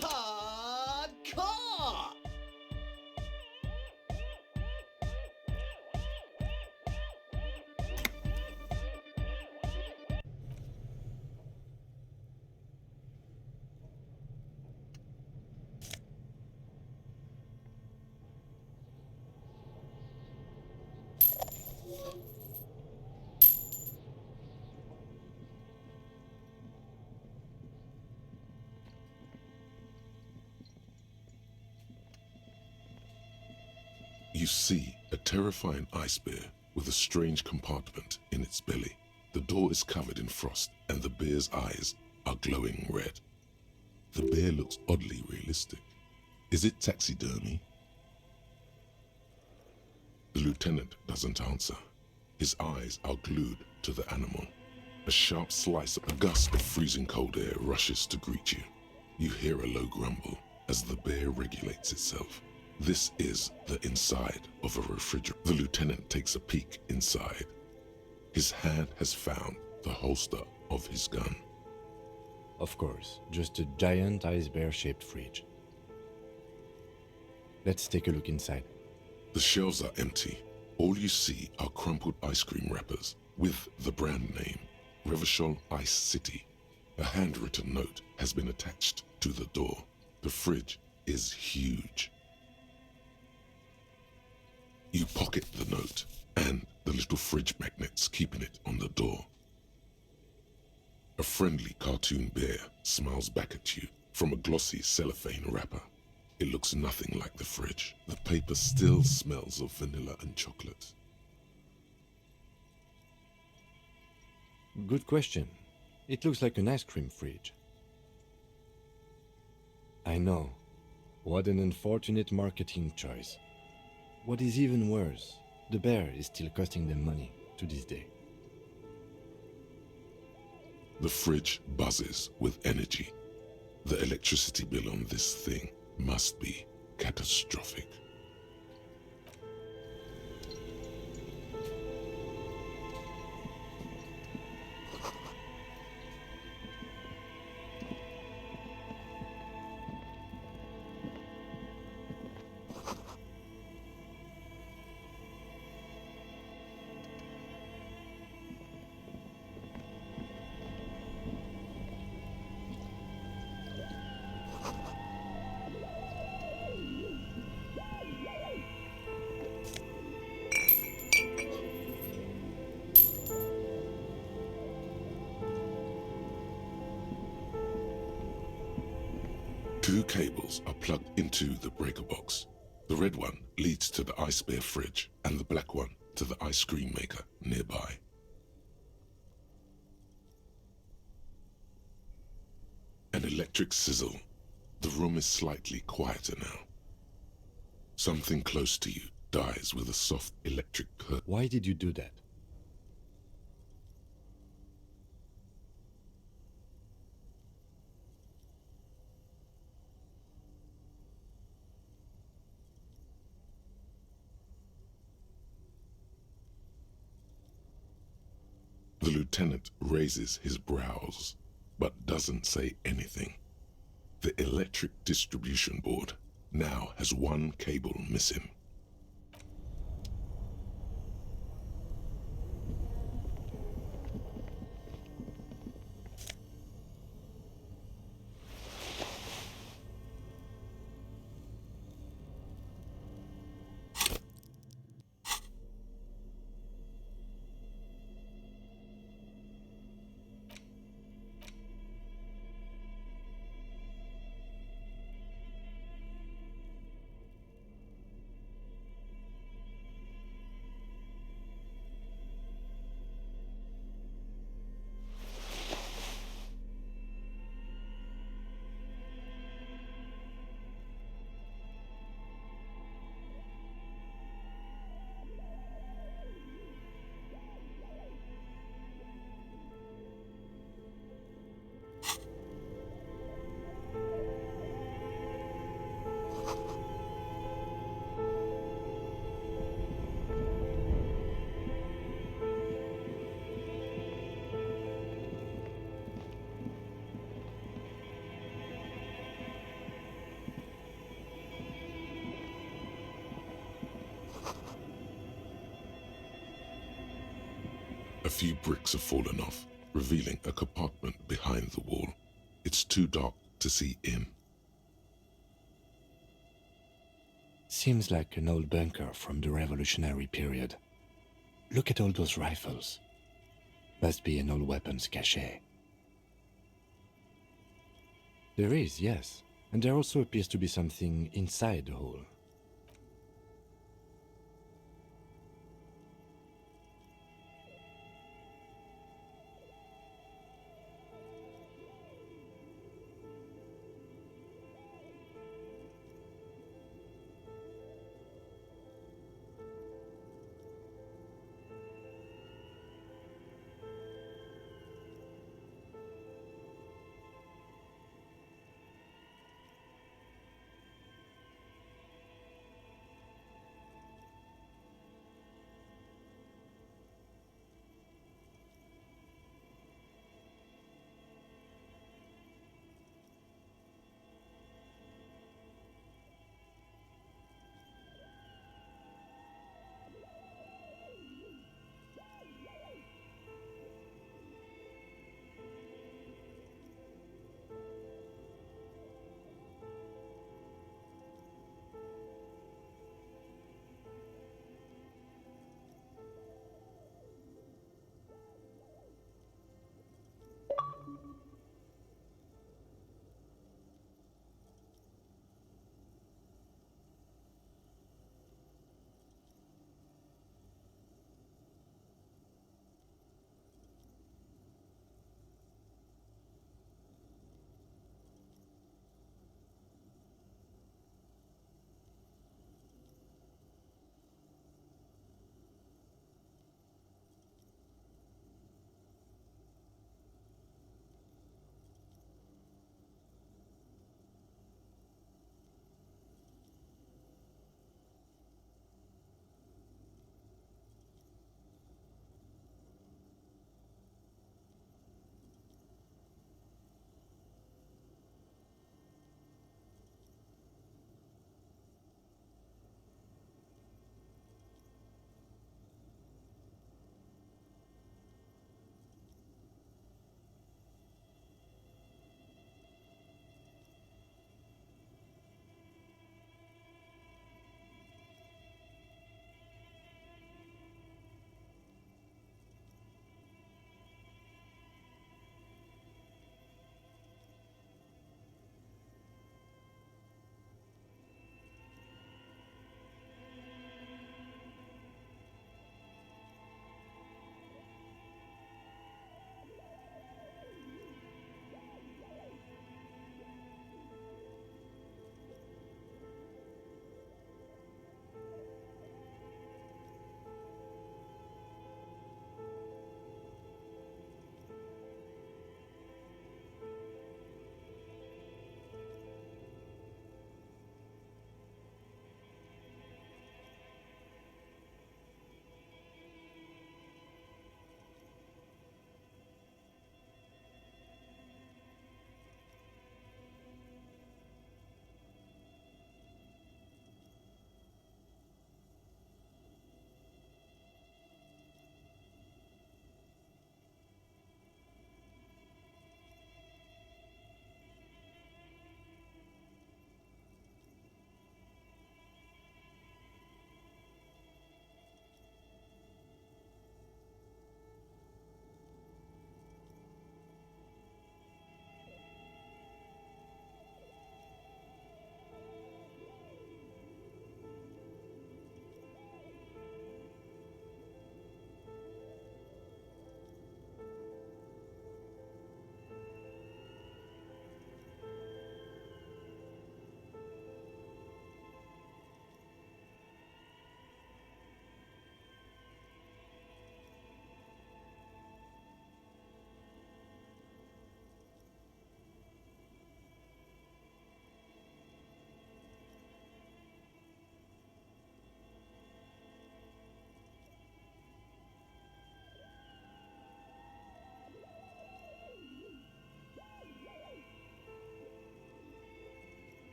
Hardcore! You see a terrifying ice bear with a strange compartment in its belly. The door is covered in frost and the bear's eyes are glowing red. The bear looks oddly realistic. Is it taxidermy? The lieutenant doesn't answer. His eyes are glued to the animal. A sharp slice of a gust of freezing cold air rushes to greet you. You hear a low grumble as the bear regulates itself. This is the inside of a refrigerator. The lieutenant takes a peek inside. His hand has found the holster of his gun. Of course, just a giant ice bear-shaped fridge. Let's take a look inside. The shelves are empty. All you see are crumpled ice cream wrappers with the brand name, Revachol Ice City. A handwritten note has been attached to the door. The fridge is huge. You pocket the note and the little fridge magnets keeping it on the door. A friendly cartoon bear smiles back at you from a glossy cellophane wrapper. It looks nothing like the fridge. The paper still smells of vanilla and chocolate. Good question. It looks like an ice cream fridge. I know. What an unfortunate marketing choice. What is even worse, the bear is still costing them money to this day. The fridge buzzes with energy. The electricity bill on this thing must be catastrophic. Two cables are plugged into the breaker box. The red one leads to the ice bear fridge and the black one to the ice cream maker nearby. An electric sizzle. The room is slightly quieter now. Something close to you dies with a soft electric current. Why did you do that? The lieutenant raises his brows, but doesn't say anything. The electric distribution board now has one cable missing. A few bricks have fallen off, revealing a compartment behind the wall. It's too dark to see in. Seems like an old bunker from the revolutionary period. Look at all those rifles. Must be an old weapons cache. There is, yes. And there also appears to be something inside the hole.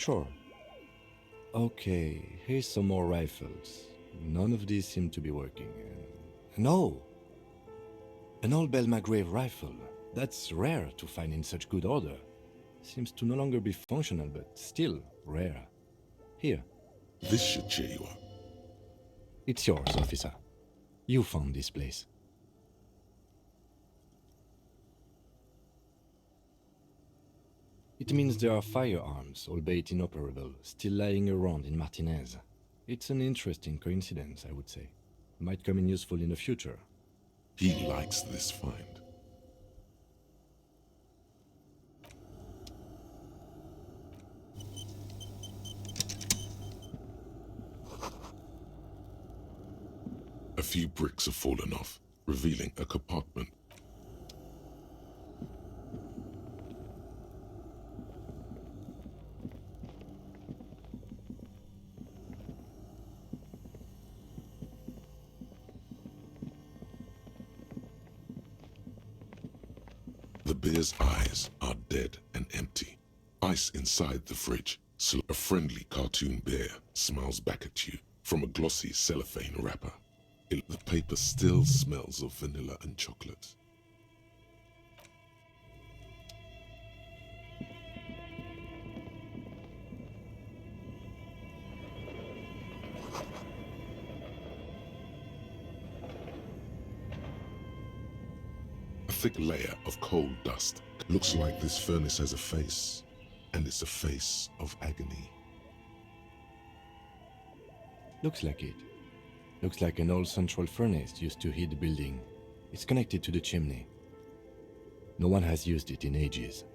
Sure. Okay, here's some more rifles. None of these seem to be working. No! An old Belmagrave rifle. That's rare to find in such good order. Seems to no longer be functional, but still rare. Here. This should cheer you up. It's yours, officer. You found this place. It means there are firearms, albeit inoperable, still lying around in Martinez. It's an interesting coincidence, I would say. Might come in useful in the future. He likes this find. A few bricks have fallen off, revealing a compartment. The bear's eyes are dead and empty. Ice inside the fridge. So a friendly cartoon bear smiles back at you from a glossy cellophane wrapper. The paper still smells of vanilla and chocolate. A thick layer of coal dust. Looks like this furnace has a face, and it's a face of agony. Looks like it. Looks like an old central furnace used to heat the building. It's connected to the chimney. No one has used it in ages.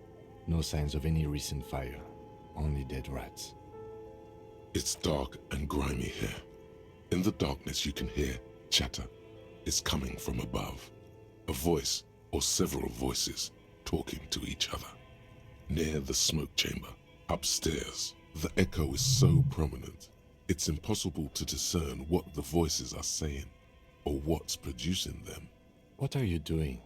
No signs of any recent fire. Only dead rats. It's dark and grimy here. In the darkness you can hear chatter. It's coming from above. A voice or several voices talking to each other. Near the smoke chamber, upstairs, the echo is so prominent. It's impossible to discern what the voices are saying or what's producing them. What are you doing?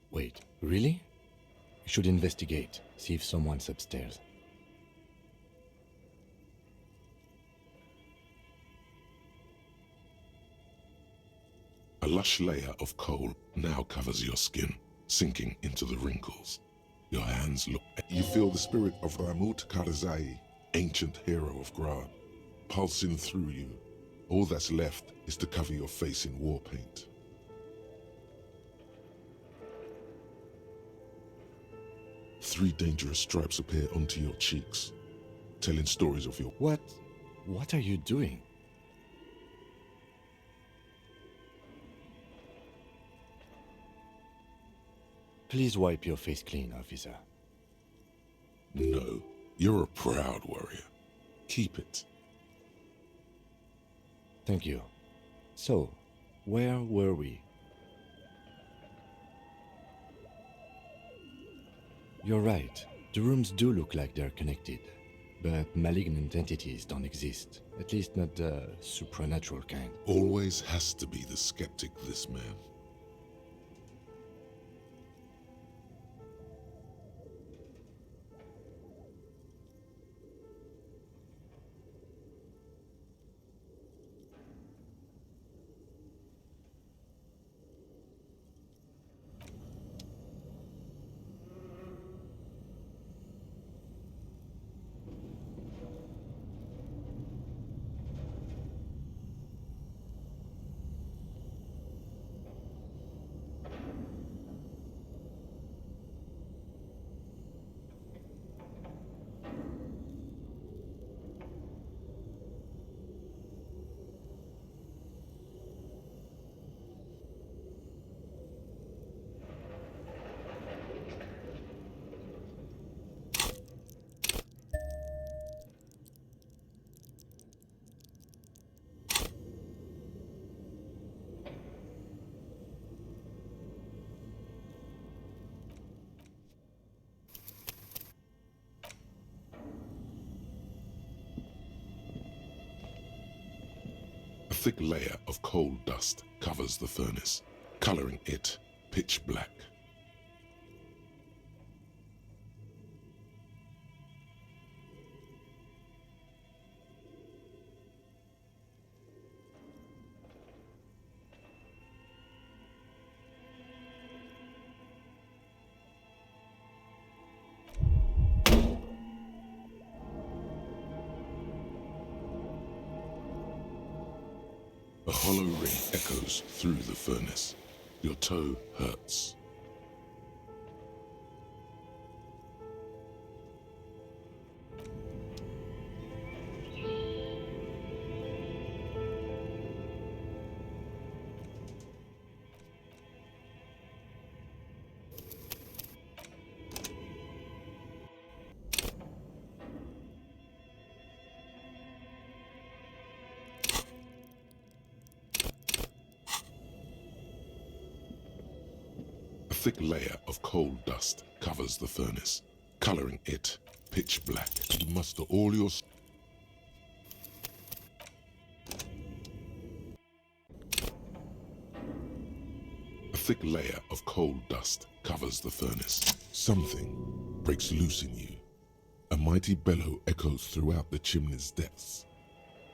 Wait, really? We should investigate, see if someone's upstairs. A lush layer of coal now covers your skin, sinking into the wrinkles. Your hands look at you. Feel the spirit of Ramut Karzai, ancient hero of Grad, pulsing through you. All that's left is to cover your face in war paint. Three dangerous stripes appear onto your cheeks, telling stories of your... What are you doing? Please wipe your face clean, officer. No, you're a proud warrior. Keep it. Thank you. So, where were we? You're right. The rooms do look like they're connected. But malignant entities don't exist. At least not the supernatural kind. Always has to be the skeptic, this man. A thick layer of coal dust covers the furnace. coloring it pitch black. A hollow ring echoes through the furnace. Your toe hurts. A thick layer of coal dust covers the furnace, coloring it pitch black. You muster all your A thick layer of coal dust covers the furnace. Something breaks loose in you. A mighty bellow echoes throughout the chimney's depths.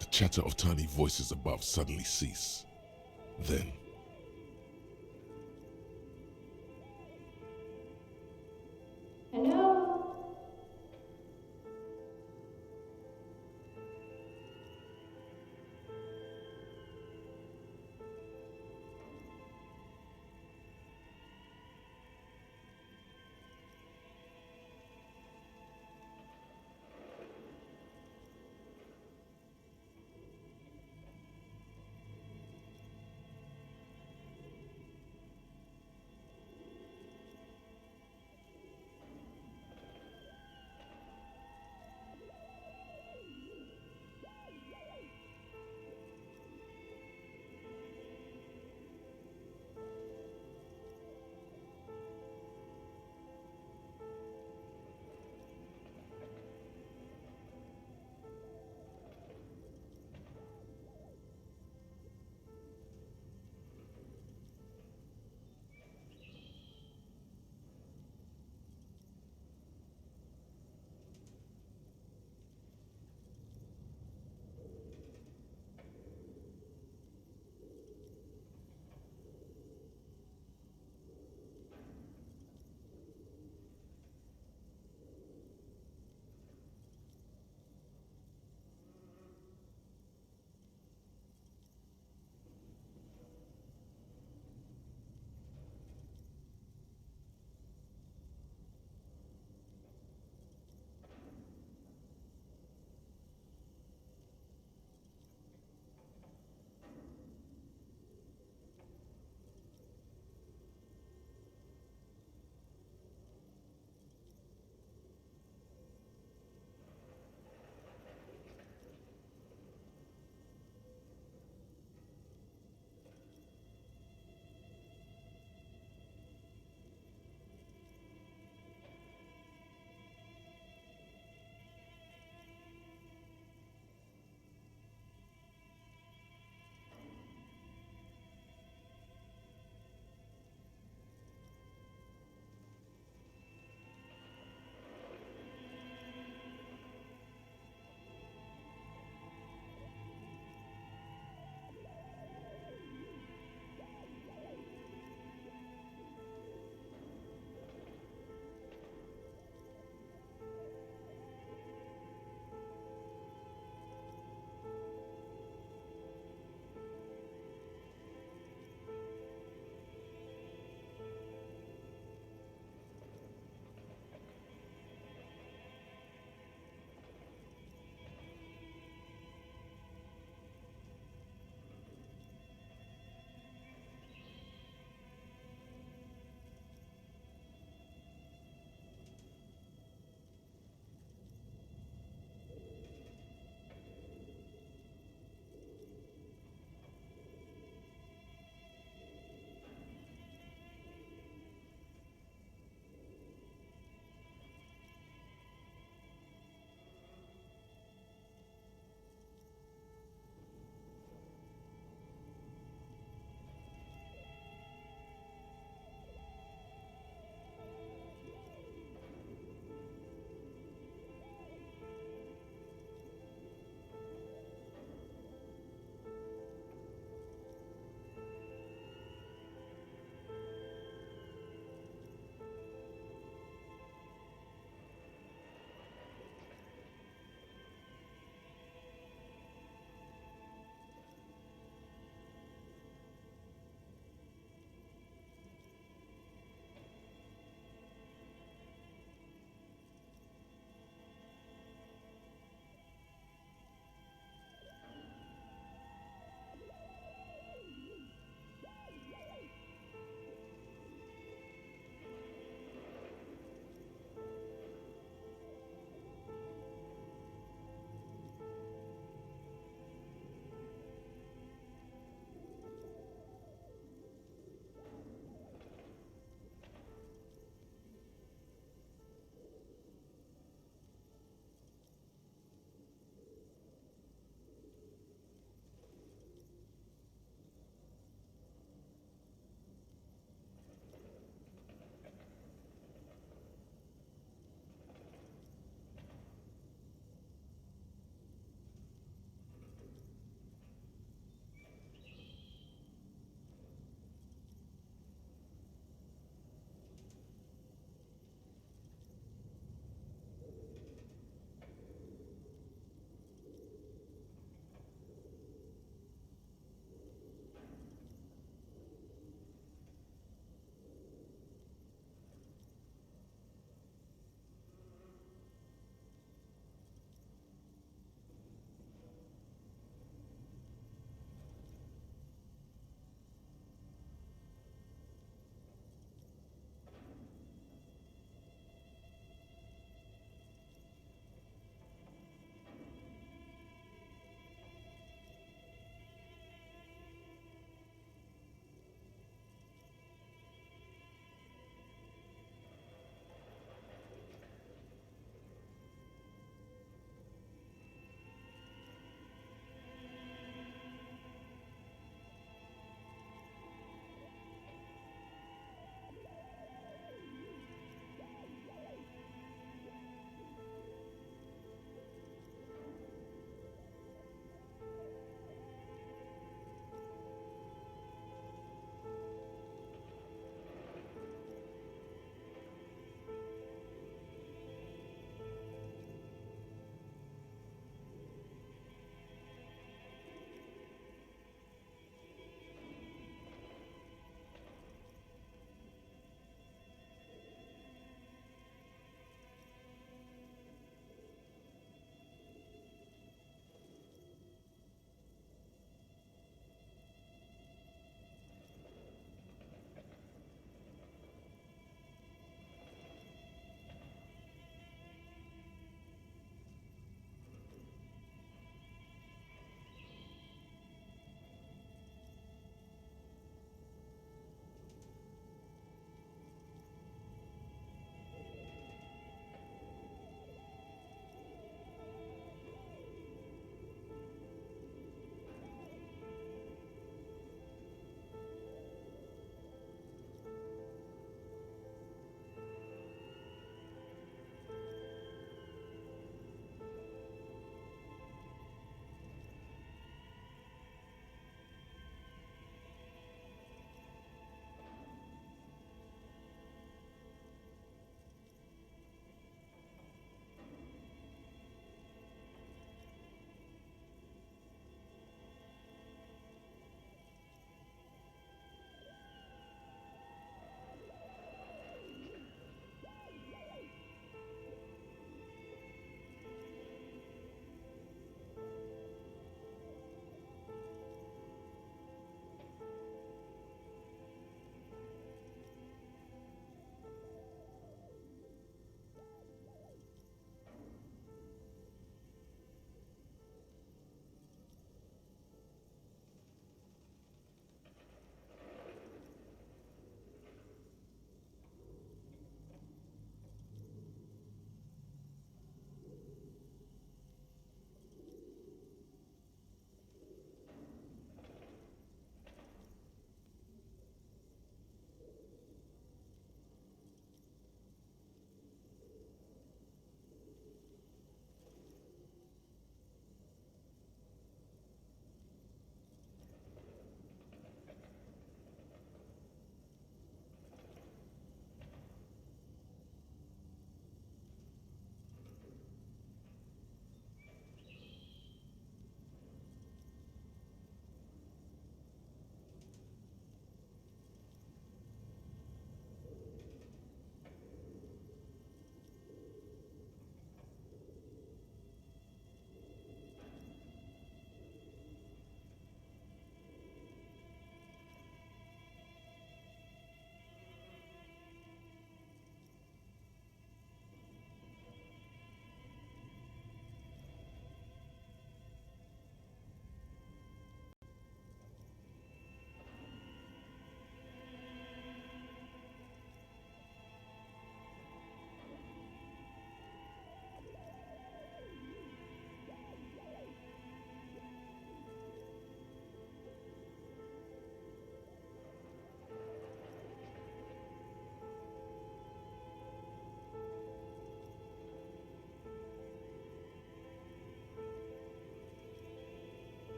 The chatter of tiny voices above suddenly cease. Then, Hello?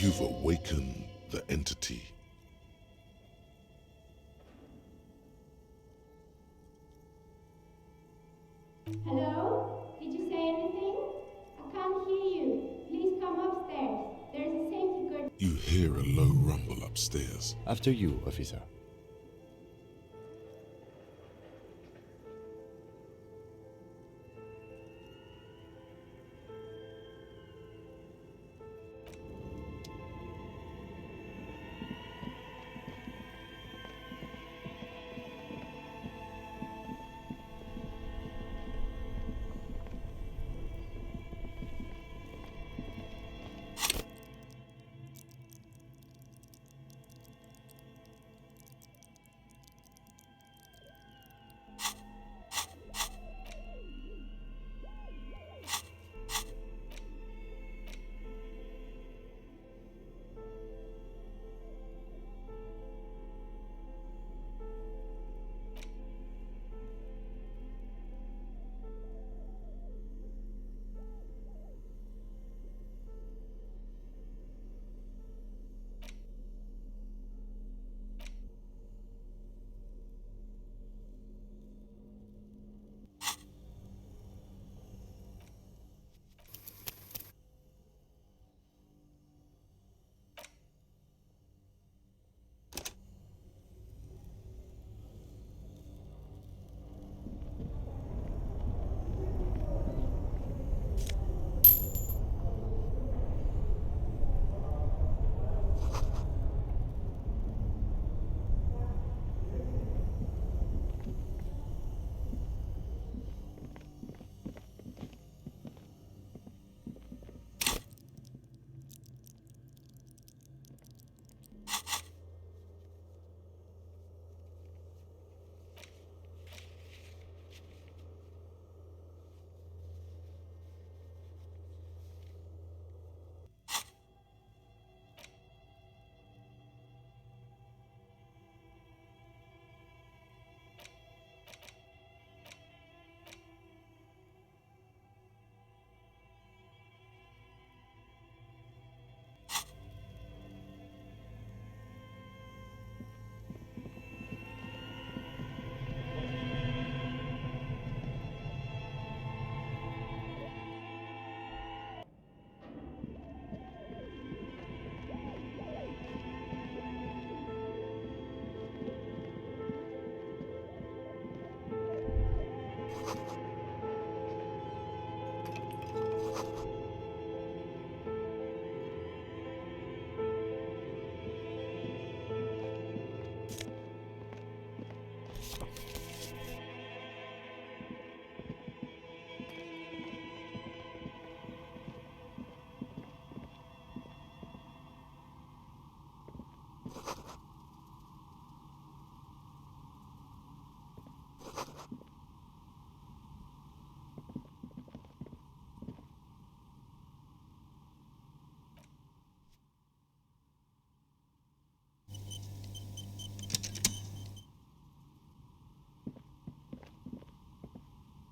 You've awakened the entity. Hello? Did you say anything? I can't hear you. Please come upstairs. There's a safety curtain. You hear a low rumble upstairs. After you, officer.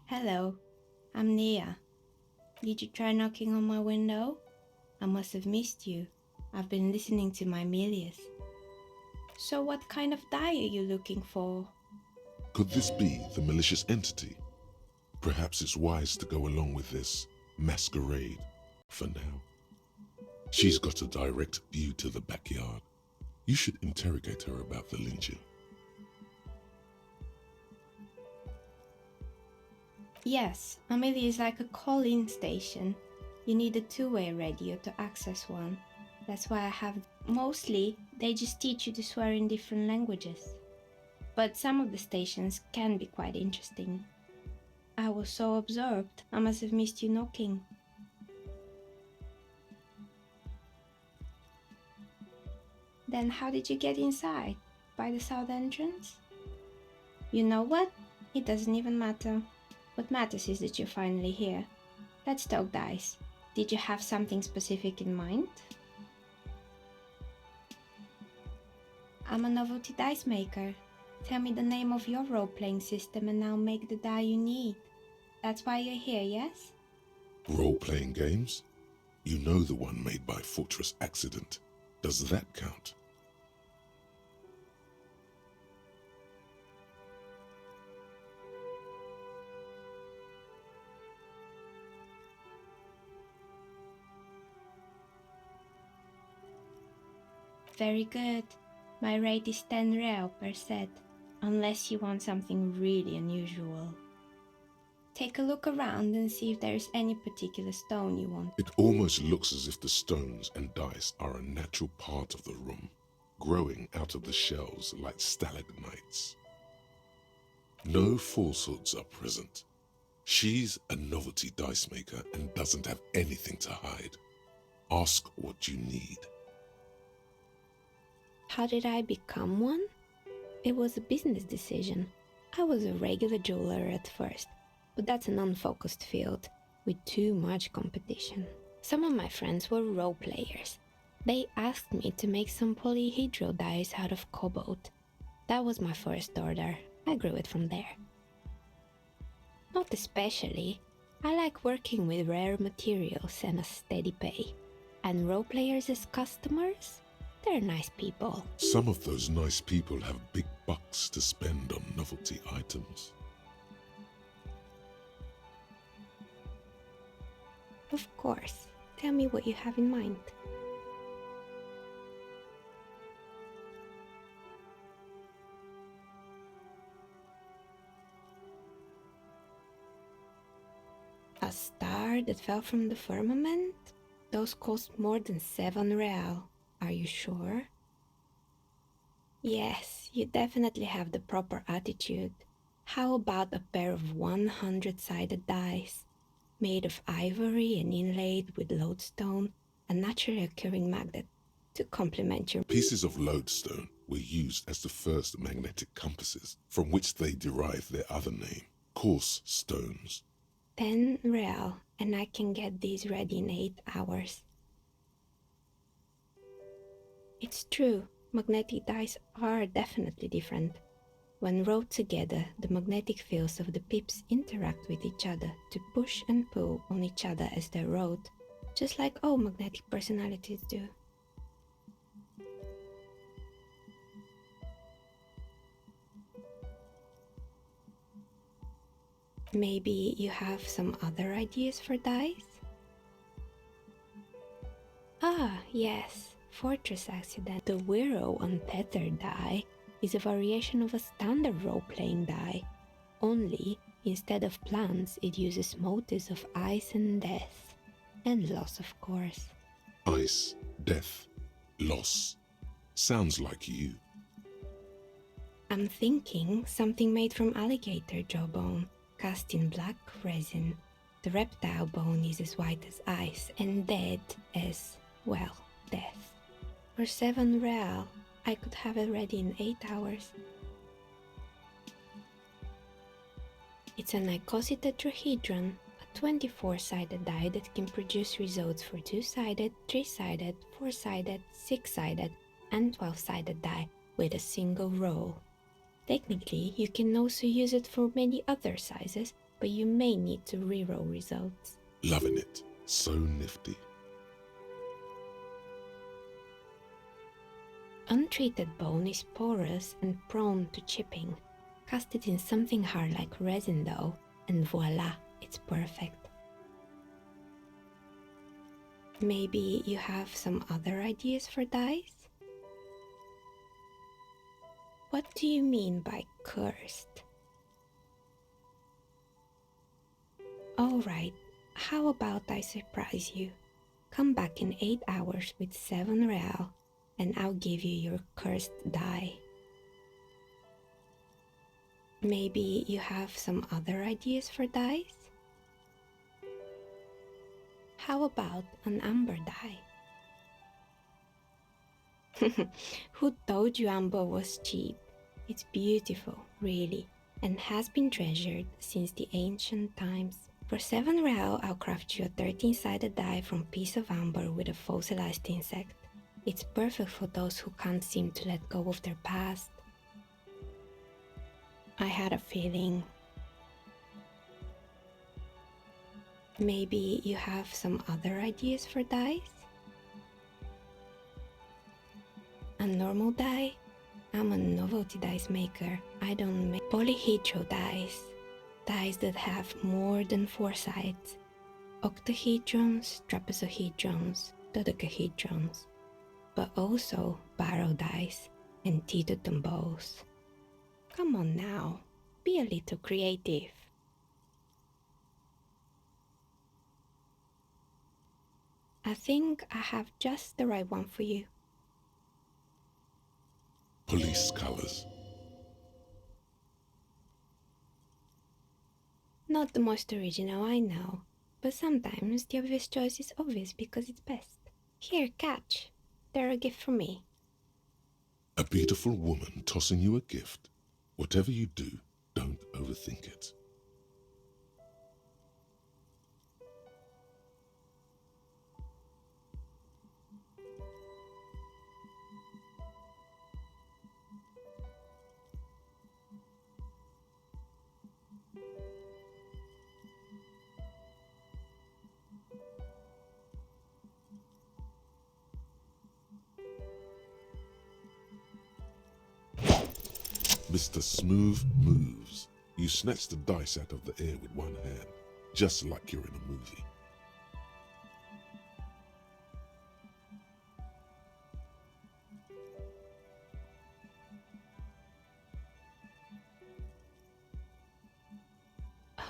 Hello, I'm Nia. Did you try knocking on my window? I must have missed you. I've been listening to my Milius. So what kind of die are you looking for? Could this be the malicious entity? Perhaps it's wise to go along with this masquerade for now. She's got a direct view to the backyard. You should interrogate her about the lynching. Yes, Amelia is like a call-in station. You need a two-way radio to access one. That's why I have... Mostly, they just teach you to swear in different languages. But some of the stations can be quite interesting. I was so absorbed, I must have missed you knocking. Then how did you get inside? By the south entrance? You know what? It doesn't even matter. What matters is that you're finally here. Let's talk dice. Did you have something specific in mind? I'm a novelty dice maker. Tell me the name of your role-playing system and I'll make the die you need. That's why you're here, yes? Role-playing games? You know the one made by Fortress Accident. Does that count? Very good. My rate is 10 real per set, unless you want something really unusual. Take a look around and see if there is any particular stone you want. It almost looks as if the stones and dice are a natural part of the room, growing out of the shells like stalagmites. No falsehoods are present. She's a novelty dice maker and doesn't have anything to hide. Ask what you need. How did I become one? It was a business decision. I was a regular jeweler at first, but that's an unfocused field with too much competition. Some of my friends were role players. They asked me to make some polyhedral dice out of cobalt. That was my first order. I grew it from there. Not especially. I like working with rare materials and a steady pay. And role players as customers? They're nice people. Some of those nice people have big bucks to spend on novelty items. Of course. Tell me what you have in mind. A star that fell from the firmament? Those cost more than 7 real. Are you sure? Yes, you definitely have the proper attitude. How about a pair of 100-sided dice, made of ivory and inlaid with lodestone, a naturally occurring magnet, to complement your... Pieces of lodestone were used as the first magnetic compasses, from which they derive their other name, coarse stones. 10 real, and I can get these ready in 8 hours. It's true, magnetic dice are definitely different. When rolled together, the magnetic fields of the pips interact with each other to push and pull on each other as they're rolled, just like all magnetic personalities do. Maybe you have some other ideas for dice? Ah, yes. Fortress Accident. The Wiro Untethered die is a variation of a standard role-playing die, only instead of plants it uses motifs of ice and death, and loss of course. Ice, death, loss. Sounds like you. I'm thinking something made from alligator jawbone, cast in black resin. The reptile bone is as white as ice and dead as, well, death. For 7 real, I could have it ready in 8 hours. It's an icositetrahedron, a 24-sided die that can produce results for 2-sided, 3-sided, 4-sided, 6-sided, and 12-sided die with a single roll. Technically, you can also use it for many other sizes, but you may need to reroll results. Loving it. So nifty. Untreated bone is porous and prone to chipping. Cast it in something hard like resin though, and voila, it's perfect. Maybe you have some other ideas for dice? What do you mean by cursed? Alright, how about I surprise you? Come back in 8 hours with 7 real, and I'll give you your cursed die. Maybe you have some other ideas for dice? How about an amber die? Who told you amber was cheap? It's beautiful, really, and has been treasured since the ancient times. For 7 real, I'll craft you a 13-sided die from piece of amber with a fossilized insect. It's perfect for those who can't seem to let go of their past. I had a feeling. Maybe you have some other ideas for dice? A normal die? I'm a novelty dice maker. I don't make polyhedral dice. Dice that have more than 4 sides. Octahedrons, trapezohedrons, dodecahedrons. But also barrel dice and teetered bows. Come on now, be a little creative. I think I have just the right one for you. Police colors. Not the most original, I know, but sometimes the obvious choice is obvious because it's best. Here, catch. They're a gift from me. A beautiful woman tossing you a gift. Whatever you do, don't overthink it. Mr. Smooth moves. You snatch the dice out of the air with one hand, just like you're in a movie.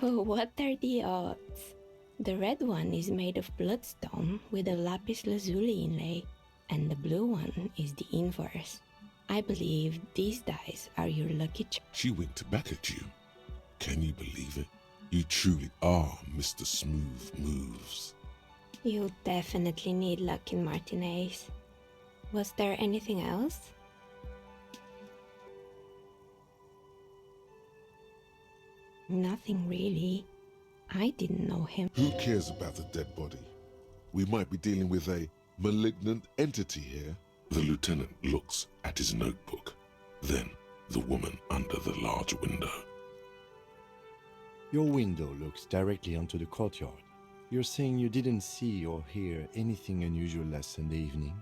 Oh, what are the odds? The red one is made of bloodstone with a lapis lazuli inlay, and the blue one is the inverse. I believe these dice are your lucky She winked back at you. Can you believe it? You truly are Mr. Smooth Moves. You definitely need luck in Martinez. Was there anything else? Nothing really. I didn't know him. Who cares about the dead body? We might be dealing with a malignant entity here. The lieutenant looks at his notebook, then the woman under the large window. Your window looks directly onto the courtyard. You're saying you didn't see or hear anything unusual last Sunday evening?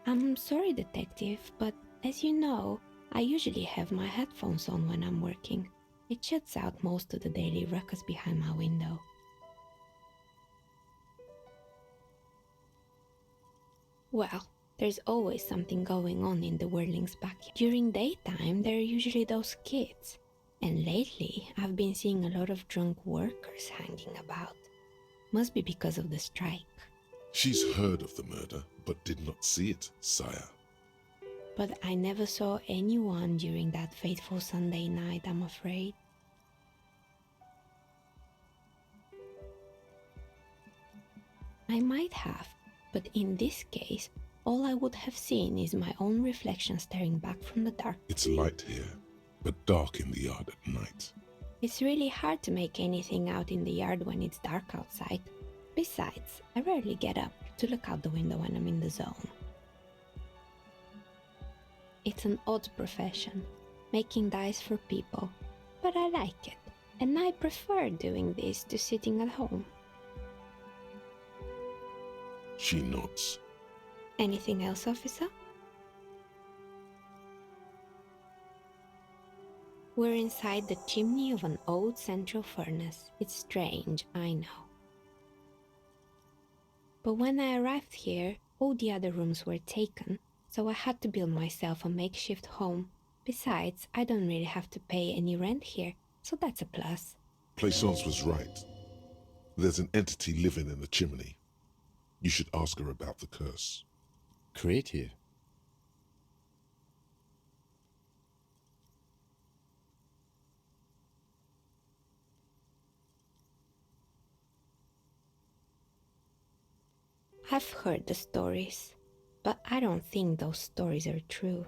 I'm sorry, detective, but as you know, I usually have my headphones on when I'm working. It shuts out most of the daily ruckus behind my window. Well, there's always something going on in the Whirling's backyard. During daytime, there are usually those kids. And lately, I've been seeing a lot of drunk workers hanging about. Must be because of the strike. She's heard of the murder, but did not see it, sire. But I never saw anyone during that fateful Sunday night, I'm afraid. I might have, but in this case, all I would have seen is my own reflection staring back from the dark. It's light here, but dark in the yard at night. It's really hard to make anything out in the yard when it's dark outside. Besides, I rarely get up to look out the window when I'm in the zone. It's an odd profession, making dice for people, but I like it, and I prefer doing this to sitting at home. She nods. Anything else, officer? We're inside the chimney of an old central furnace. It's strange, I know. But when I arrived here, all the other rooms were taken, so I had to build myself a makeshift home. Besides, I don't really have to pay any rent here, so that's a plus. Plaisance was right. There's an entity living in the chimney. You should ask her about the curse. Creative. I've heard the stories, but I don't think those stories are true.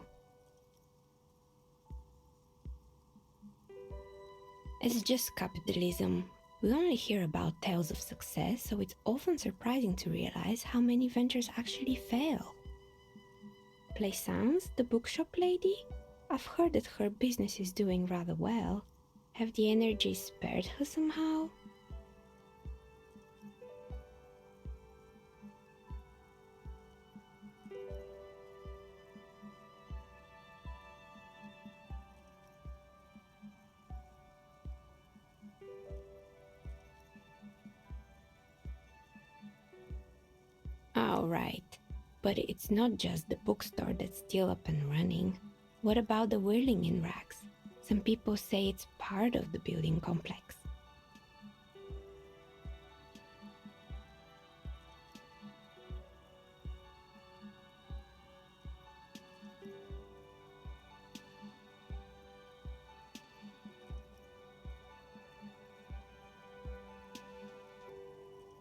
It's just capitalism. We only hear about tales of success, so it's often surprising to realize how many ventures actually fail. Plaisance, the bookshop lady? I've heard that her business is doing rather well. Have the energy spared her somehow? alright. But it's not just the bookstore that's still up and running. What about the whirling in rags? Some people say it's part of the building complex.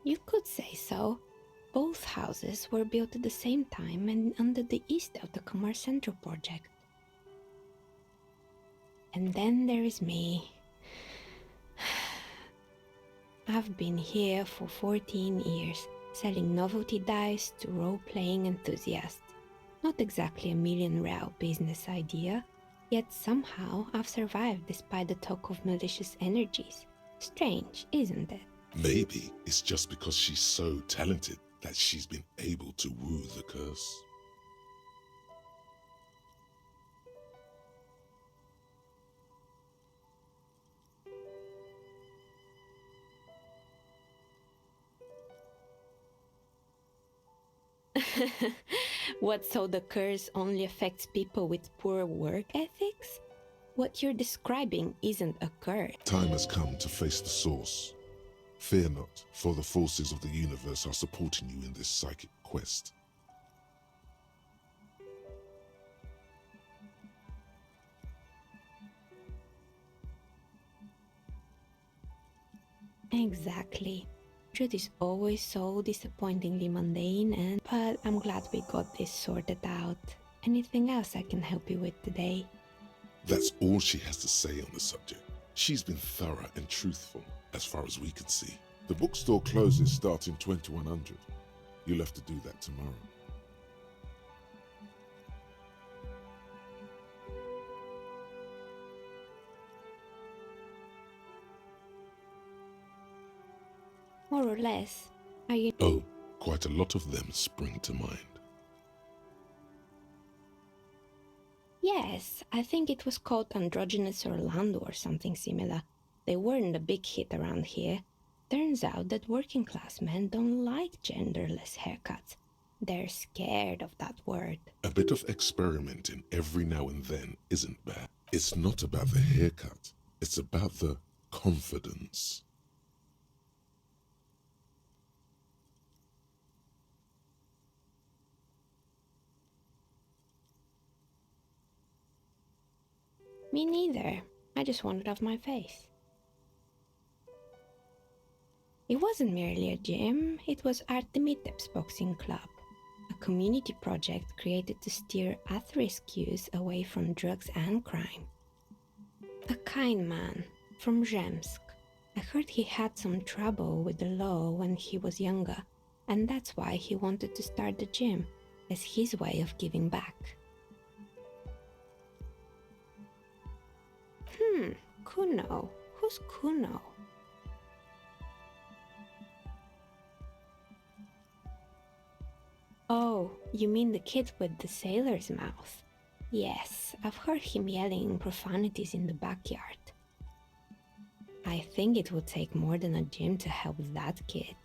You could say so. Both houses were built at the same time and under the East of the Commerce Central project. And then there is me. I've been here for 14 years, selling novelty dice to role-playing enthusiasts. Not exactly a million-real business idea, yet somehow I've survived despite the talk of malicious energies. Strange, isn't it? Maybe it's just because she's so talented that she's been able to woo the curse. What, so the curse only affects people with poor work ethics? What you're describing isn't a curse. Time has come to face the source. Fear not, for the forces of the universe are supporting you in this psychic quest. Exactly. Truth is always so disappointingly mundane, but I'm glad we got this sorted out. Anything else I can help you with today? That's all she has to say on the subject. She's been thorough and truthful, as far as we can see. The bookstore closes starting 2100. You'll have to do that tomorrow. More or less. Are you... Oh, quite a lot of them spring to mind. Yes, I think it was called Androgynous Orlando or something similar. They weren't a big hit around here. Turns out that working class men don't like genderless haircuts. They're scared of that word. A bit of experimenting every now and then isn't bad. It's not about the haircut. It's about the confidence. Me neither. I just want it off my face. It wasn't merely a gym, it was Artemitep's boxing club, a community project created to steer at-risk youth away from drugs and crime. A kind man from Zemsk. I heard he had some trouble with the law when he was younger, and that's why he wanted to start the gym, as his way of giving back. Kuno. Who's Kuno? Oh, you mean the kid with the sailor's mouth? Yes, I've heard him yelling profanities in the backyard. I think it would take more than a gym to help that kid.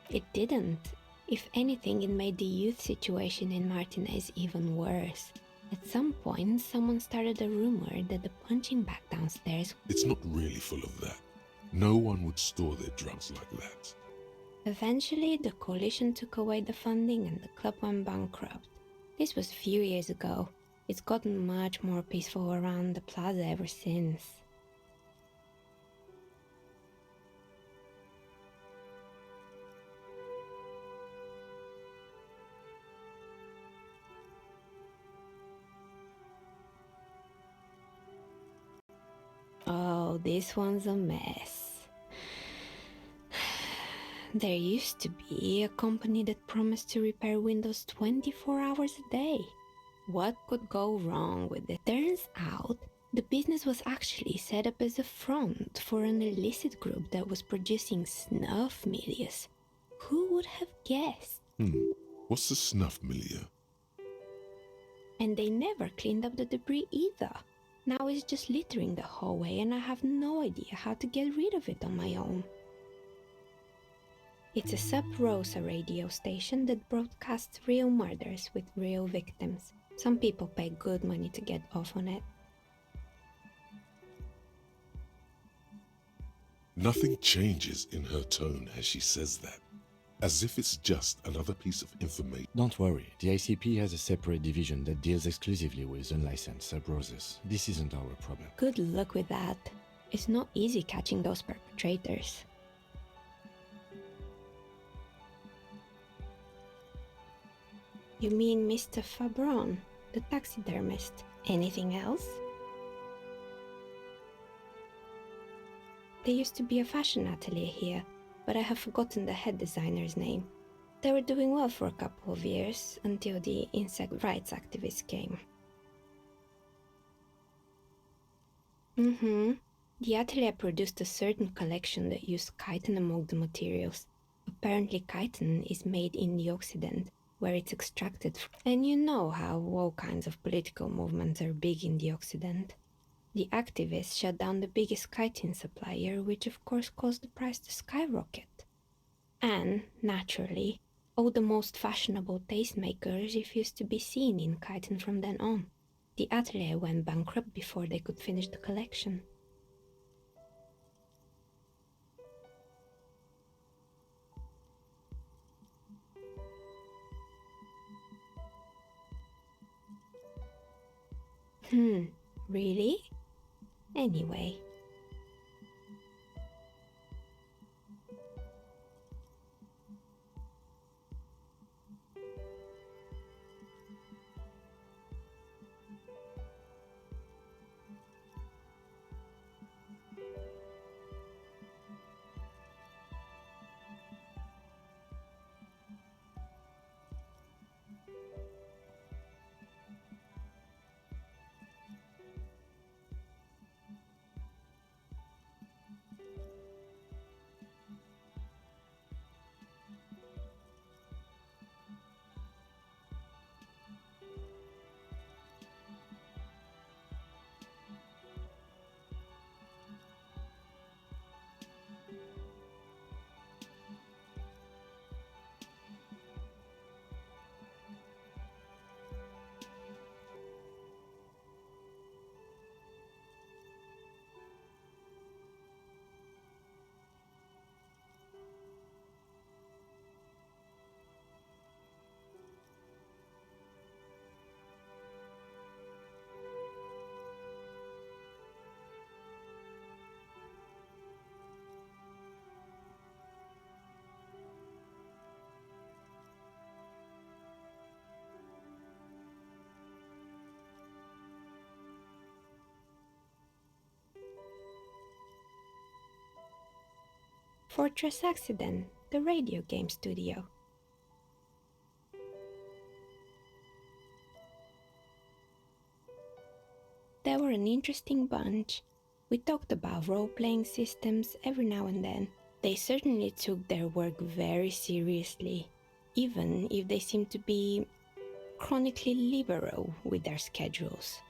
It didn't. If anything, it made the youth situation in Martinez even worse. At some point, someone started a rumor that the punching bag downstairs... It's not really full of that. No one would store their drugs like that. Eventually, the coalition took away the funding and the club went bankrupt. This was a few years ago. It's gotten much more peaceful around the plaza ever since. Oh, this one's a mess. There used to be a company that promised to repair windows 24 hours a day. What could go wrong with it? Turns out, the business was actually set up as a front for an illicit group that was producing snuff milieu. Who would have guessed? What's the snuff milieu? And they never cleaned up the debris either. Now it's just littering the hallway and I have no idea how to get rid of it on my own. It's a sub-Rosa radio station that broadcasts real murders with real victims. Some people pay good money to get off on it. Nothing changes in her tone as she says that, as if it's just another piece of information. Don't worry, the ICP has a separate division that deals exclusively with unlicensed sub-Roses. This isn't our problem. Good luck with that. It's not easy catching those perpetrators. You mean Mr. Fabron, the taxidermist? Anything else? There used to be a fashion atelier here, but I have forgotten the head designer's name. They were doing well for a couple of years, until the insect rights activists came. The atelier produced a certain collection that used chitin among the materials. Apparently chitin is made in the Occident, where it's extracted from. And you know how all kinds of political movements are big in the Occident. The activists shut down the biggest chitin supplier, which of course caused the price to skyrocket. And, naturally, all the most fashionable tastemakers refused to be seen in chitin from then on. The atelier went bankrupt before they could finish the collection. Really? Anyway. Fortress Accident, the radio game studio. They were an interesting bunch. We talked about role-playing systems every now and then. They certainly took their work very seriously, even if they seemed to be chronically liberal with their schedules.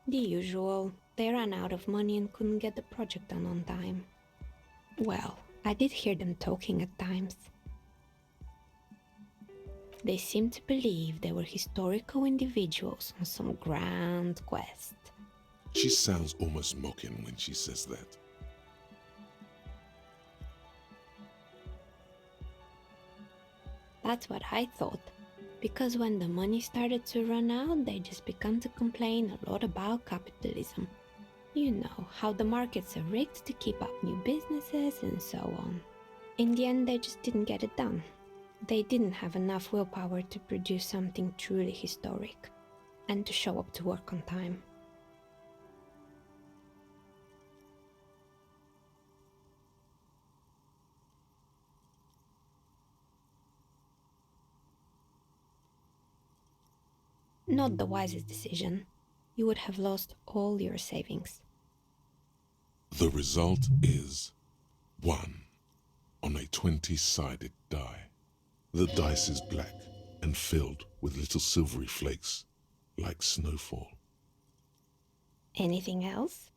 The usual, they ran out of money and couldn't get the project done on time. Well, I did hear them talking at times. They seemed to believe they were historical individuals on some grand quest. She sounds almost mocking when she says that. That's what I thought, because when the money started to run out, they just began to complain a lot about capitalism. You know, how the markets are rigged to keep up new businesses and so on. In the end, they just didn't get it done. They didn't have enough willpower to produce something truly historic, and to show up to work on time. Not the wisest decision. You would have lost all your savings. The result is 1 on a 20-sided die. The dice is black and filled with little silvery flakes. like snowfall. Anything else?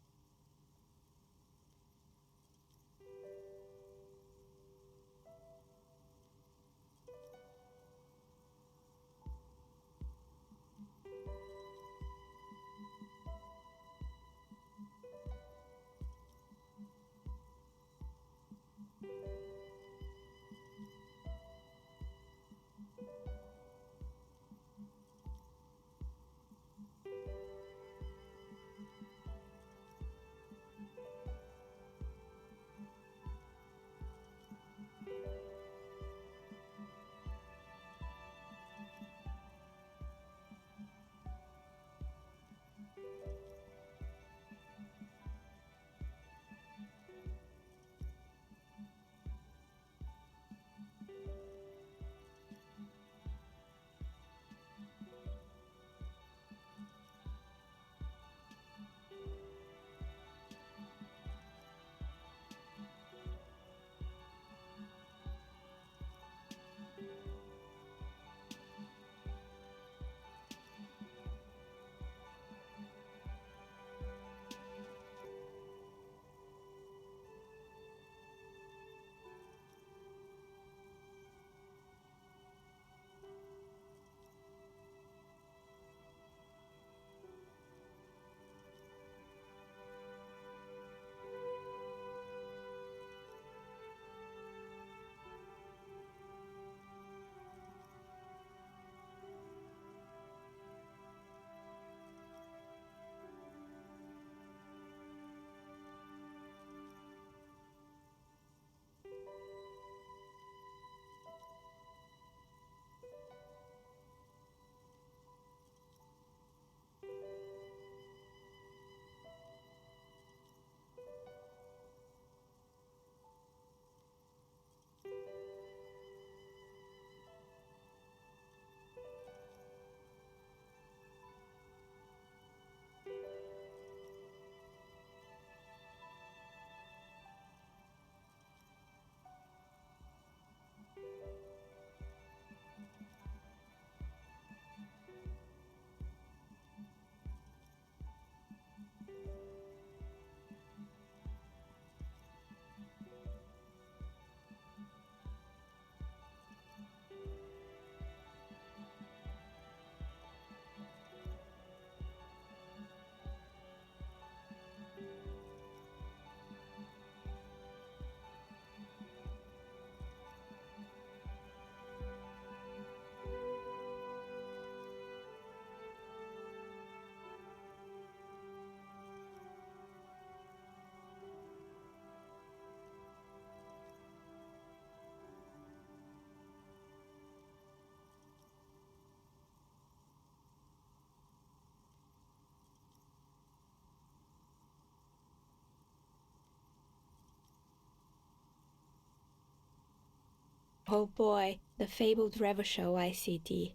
Oh boy, the fabled Revachol ICT.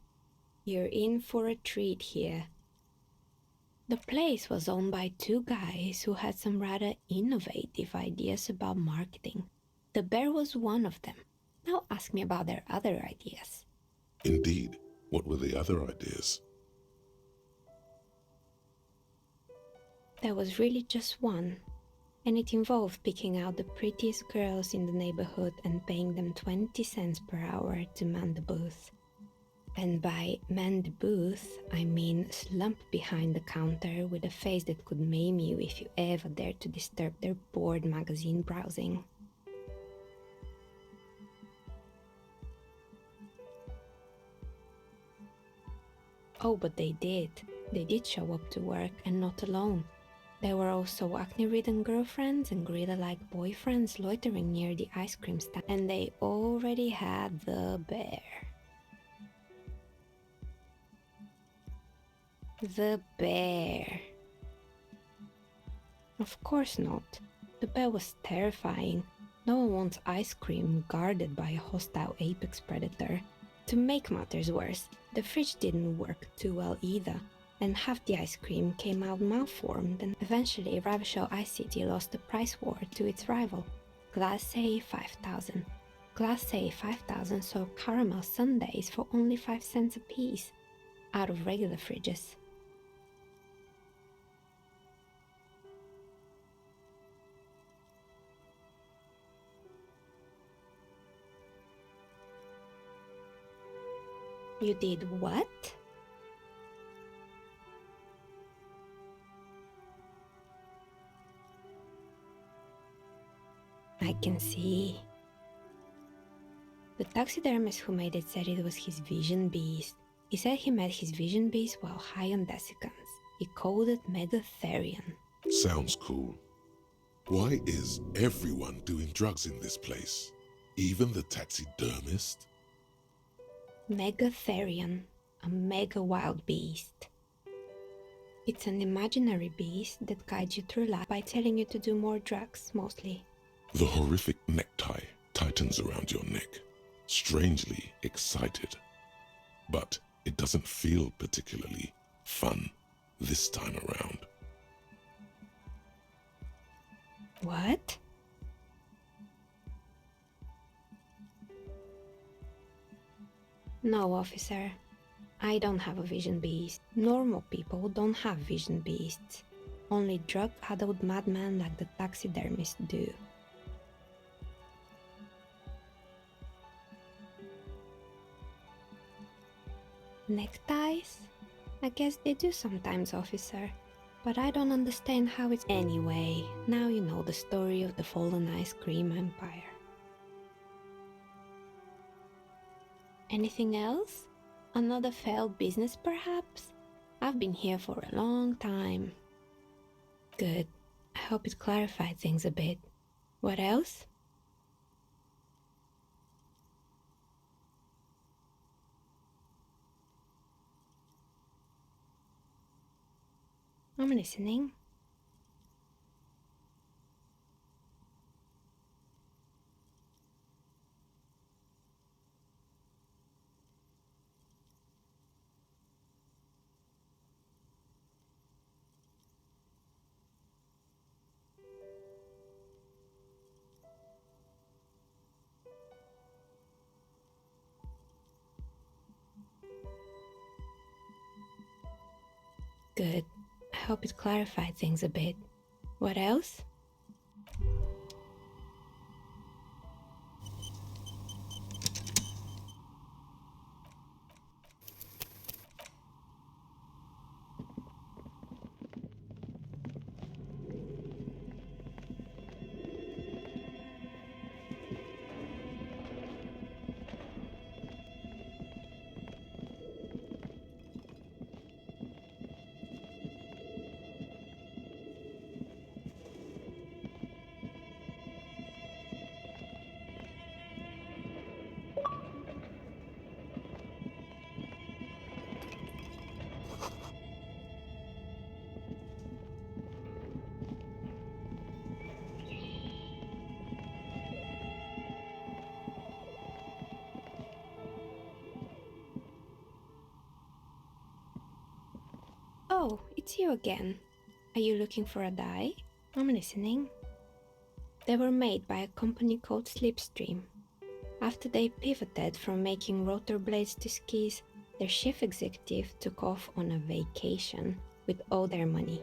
You're in for a treat here. The place was owned by two guys who had some rather innovative ideas about marketing. The bear was one of them. Now ask me about their other ideas. Indeed. What were the other ideas? There was really just one, and it involved picking out the prettiest girls in the neighborhood and paying them 20 cents per hour to man the booth. And by man the booth, I mean slump behind the counter with a face that could maim you if you ever dared to disturb their bored magazine browsing. Oh, but they did. They did show up to work, and not alone. There were also acne-ridden girlfriends and gorilla-like boyfriends loitering near the ice cream stand, and they already had the bear. The bear. Of course not. The bear was terrifying. No one wants ice cream guarded by a hostile apex predator. To make matters worse, the fridge didn't work too well either, and half the ice cream came out malformed, and eventually Revachol ICT lost the price war to its rival, Glace 5000. Glace 5000 sold caramel sundaes for only 5 cents a piece, out of regular fridges. You did what? I can see. The taxidermist who made it said it was his vision beast. He said he met his vision beast while high on desiccants. He called it Megatherion. Sounds cool. Why is everyone doing drugs in this place? Even the taxidermist? Megatherion, a mega wild beast. It's an imaginary beast that guides you through life by telling you to do more drugs, mostly. The horrific necktie tightens around your neck, strangely excited. But it doesn't feel particularly fun this time around. What? No, officer. I don't have a vision beast. Normal people don't have vision beasts. Only drug-addled madmen like the taxidermist do. Neckties? I guess they do sometimes, officer. But I don't understand how it's... Anyway, now you know the story of the fallen ice cream empire. Anything else? Another failed business, perhaps? I've been here for a long time. Good. I hope it clarified things a bit. What else? I'm listening. Good. I hope it clarified things a bit. What else? Oh, it's you again. Are you looking for a dye? I'm listening. They were made by a company called Slipstream. After they pivoted from making rotor blades to skis, their chief executive took off on a vacation with all their money.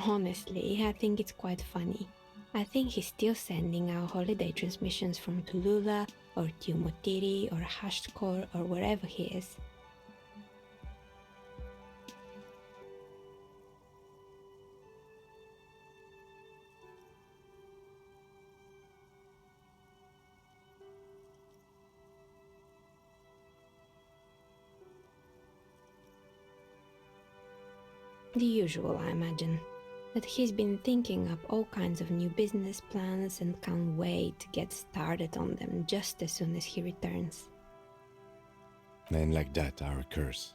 Honestly, I think it's quite funny. I think he's still sending out holiday transmissions from Tulula or Tiumotiri or Hashtkor or wherever he is. The usual, I imagine. That he's been thinking up all kinds of new business plans and can't wait to get started on them just as soon as he returns. Men like that are a curse.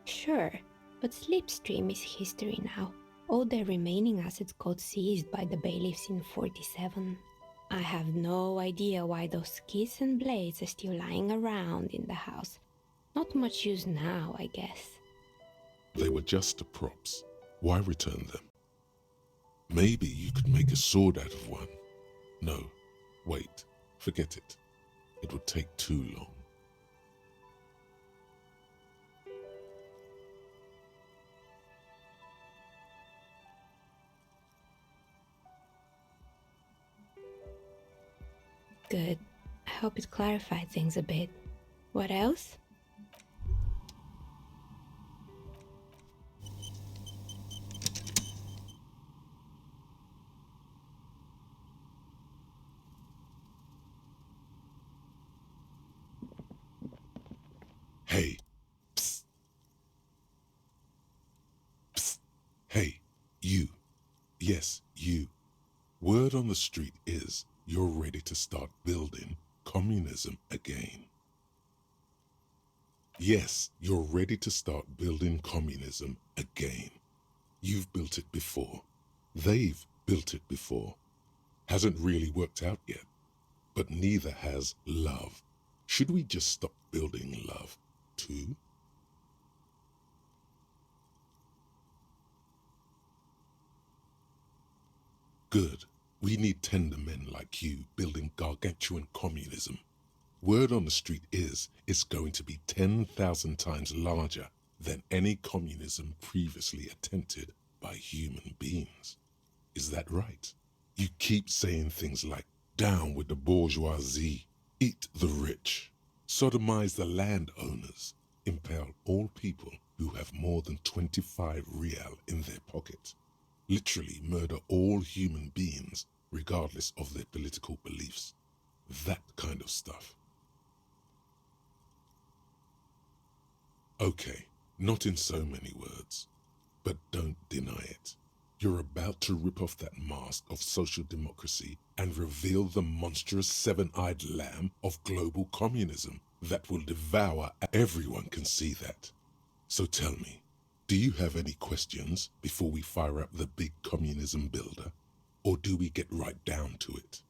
Sure, but Slipstream is history now. All their remaining assets got seized by the bailiffs in 47. I have no idea why those skis and blades are still lying around in the house. Not much use now, I guess. They were just props. Why return them? Maybe you could make a sword out of one. No, wait, forget it. It would take too long. Good. I hope it clarified things a bit. What else? Hey, psst. Psst. Hey, you. Yes, you. Word on the street is you're ready to start building communism again. Yes, you're ready to start building communism again. You've built it before. They've built it before. Hasn't really worked out yet. But neither has love. Should we just stop building love, too? Good. We need tender men like you building gargantuan communism. Word on the street is it's going to be 10,000 times larger than any communism previously attempted by human beings. Is that right? You keep saying things like, down with the bourgeoisie, eat the rich, sodomize the landowners, impale all people who have more than 25 real in their pocket, literally murder all human beings regardless of their political beliefs. That kind of stuff. Okay, not in so many words, but don't deny it. You're about to rip off that mask of social democracy and reveal the monstrous seven-eyed lamb of global communism that will devour. Everyone can see that. So tell me, do you have any questions before we fire up the big communism builder? Or do we get right down to it?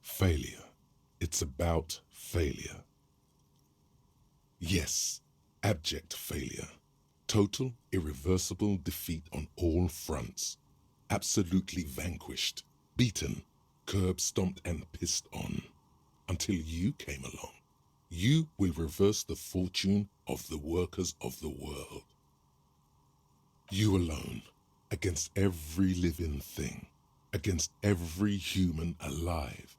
Failure. It's about failure. Yes, abject failure. Total, irreversible defeat on all fronts. Absolutely vanquished, beaten, curb-stomped and pissed on. Until you came along. You will reverse the fortune of the workers of the world. You alone, against every living thing, against every human alive.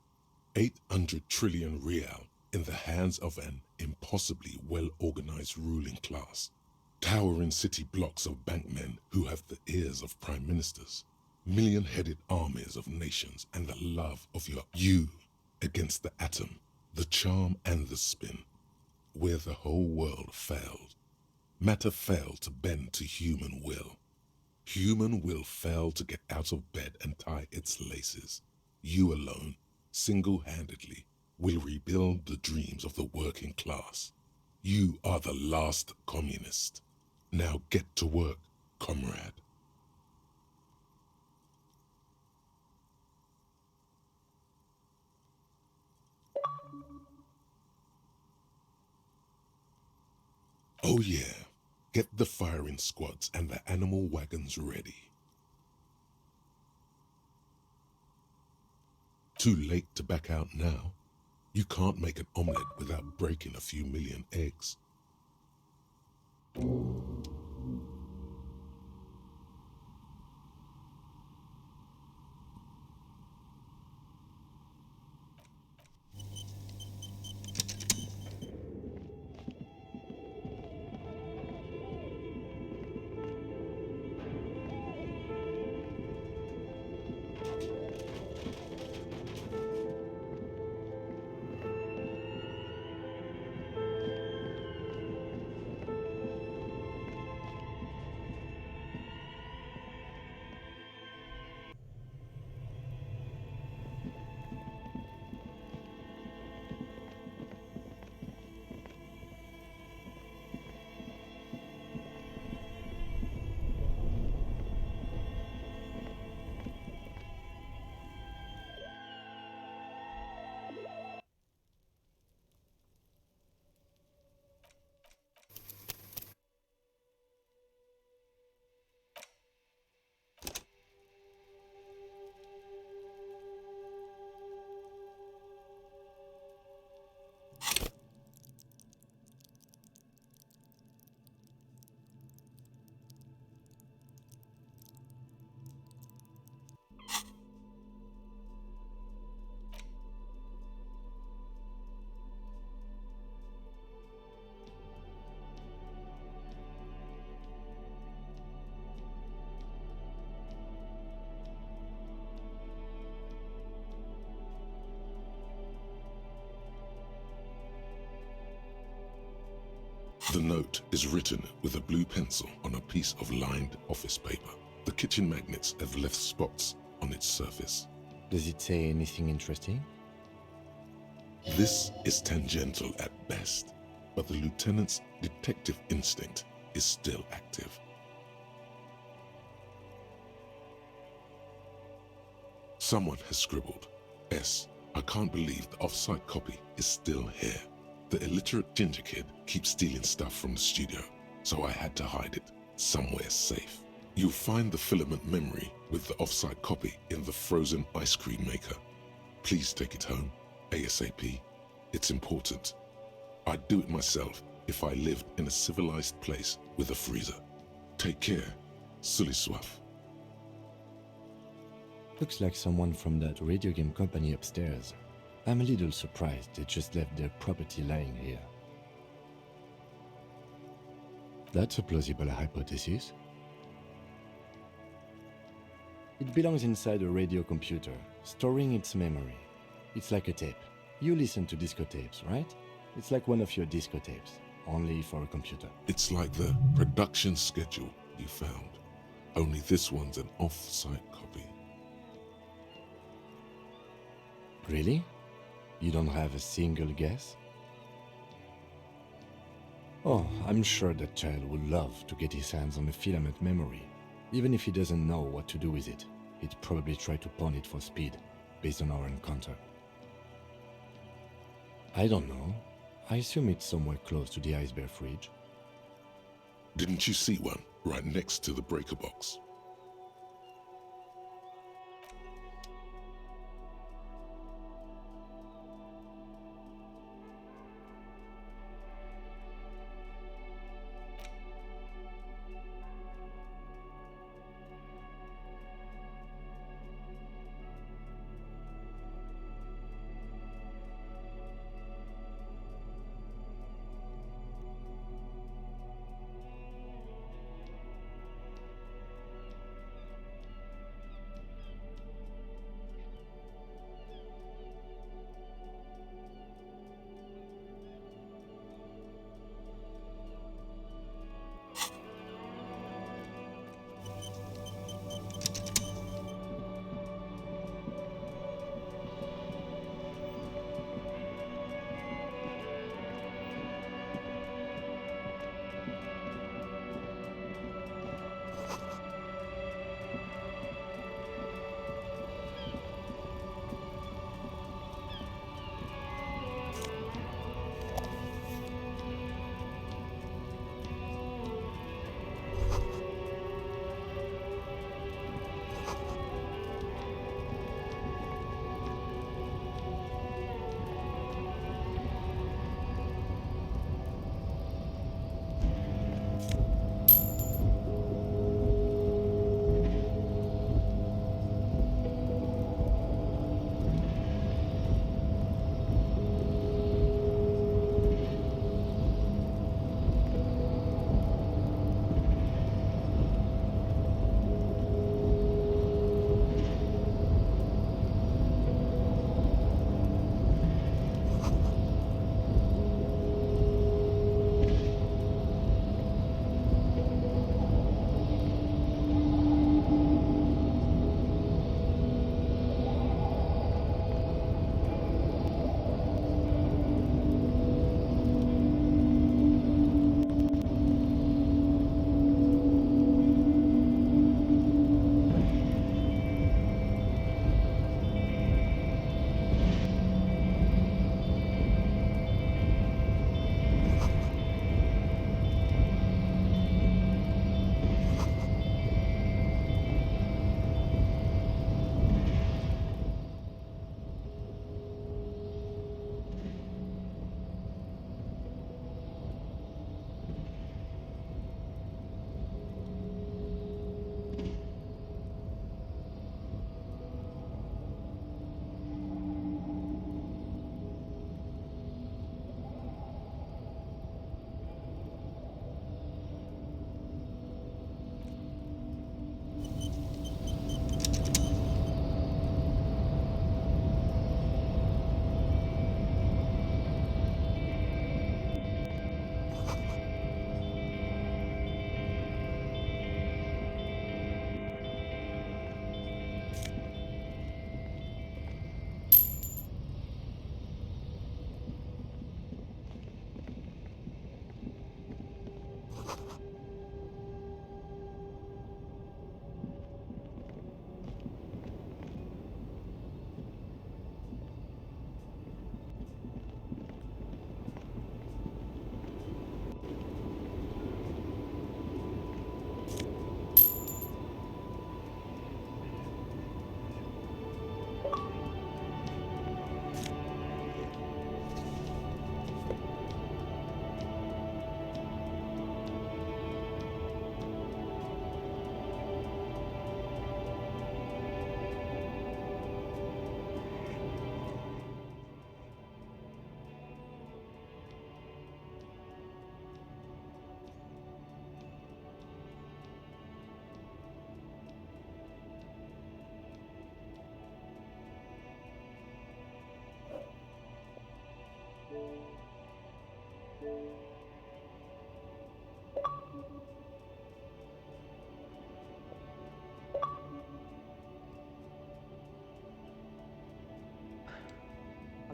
800 trillion real in the hands of an impossibly well-organized ruling class. Towering city blocks of bankmen who have the ears of prime ministers, million-headed armies of nations, and the love of you against the atom, the charm and the spin, where the whole world failed. Matter failed to bend to human will. Human will failed to get out of bed and tie its laces. You alone, single-handedly, will rebuild the dreams of the working class. You are the last communist. Now get to work, comrade. Oh yeah, get the firing squads and the animal wagons ready. Too late to back out now. You can't make an omelette without breaking a few million eggs. The note is written with a blue pencil on a piece of lined office paper. The kitchen magnets have left spots on its surface. Does it say anything interesting? This is tangential at best, but the lieutenant's detective instinct is still active. Someone has scribbled, S. I can't believe the off-site copy is still here. The illiterate ginger kid keeps stealing stuff from the studio, so I had to hide it somewhere safe. You'll find the filament memory with the off-site copy in the frozen ice cream maker. Please take it home, ASAP. It's important. I'd do it myself if I lived in a civilized place with a freezer. Take care, Sully Swaff. Looks like someone from that radio game company upstairs. I'm a little surprised they just left their property lying here. That's a plausible hypothesis. It belongs inside a radio computer, storing its memory. It's like a tape. You listen to disco tapes, right? It's like one of your disco tapes, only for a computer. It's like the production schedule you found. Only this one's an off-site copy. Really? You don't have a single guess? Oh, I'm sure that child would love to get his hands on a filament memory. Even if he doesn't know what to do with it, he'd probably try to pawn it for speed, based on our encounter. I don't know. I assume it's somewhere close to the ice bear fridge. Didn't you see one right next to the breaker box?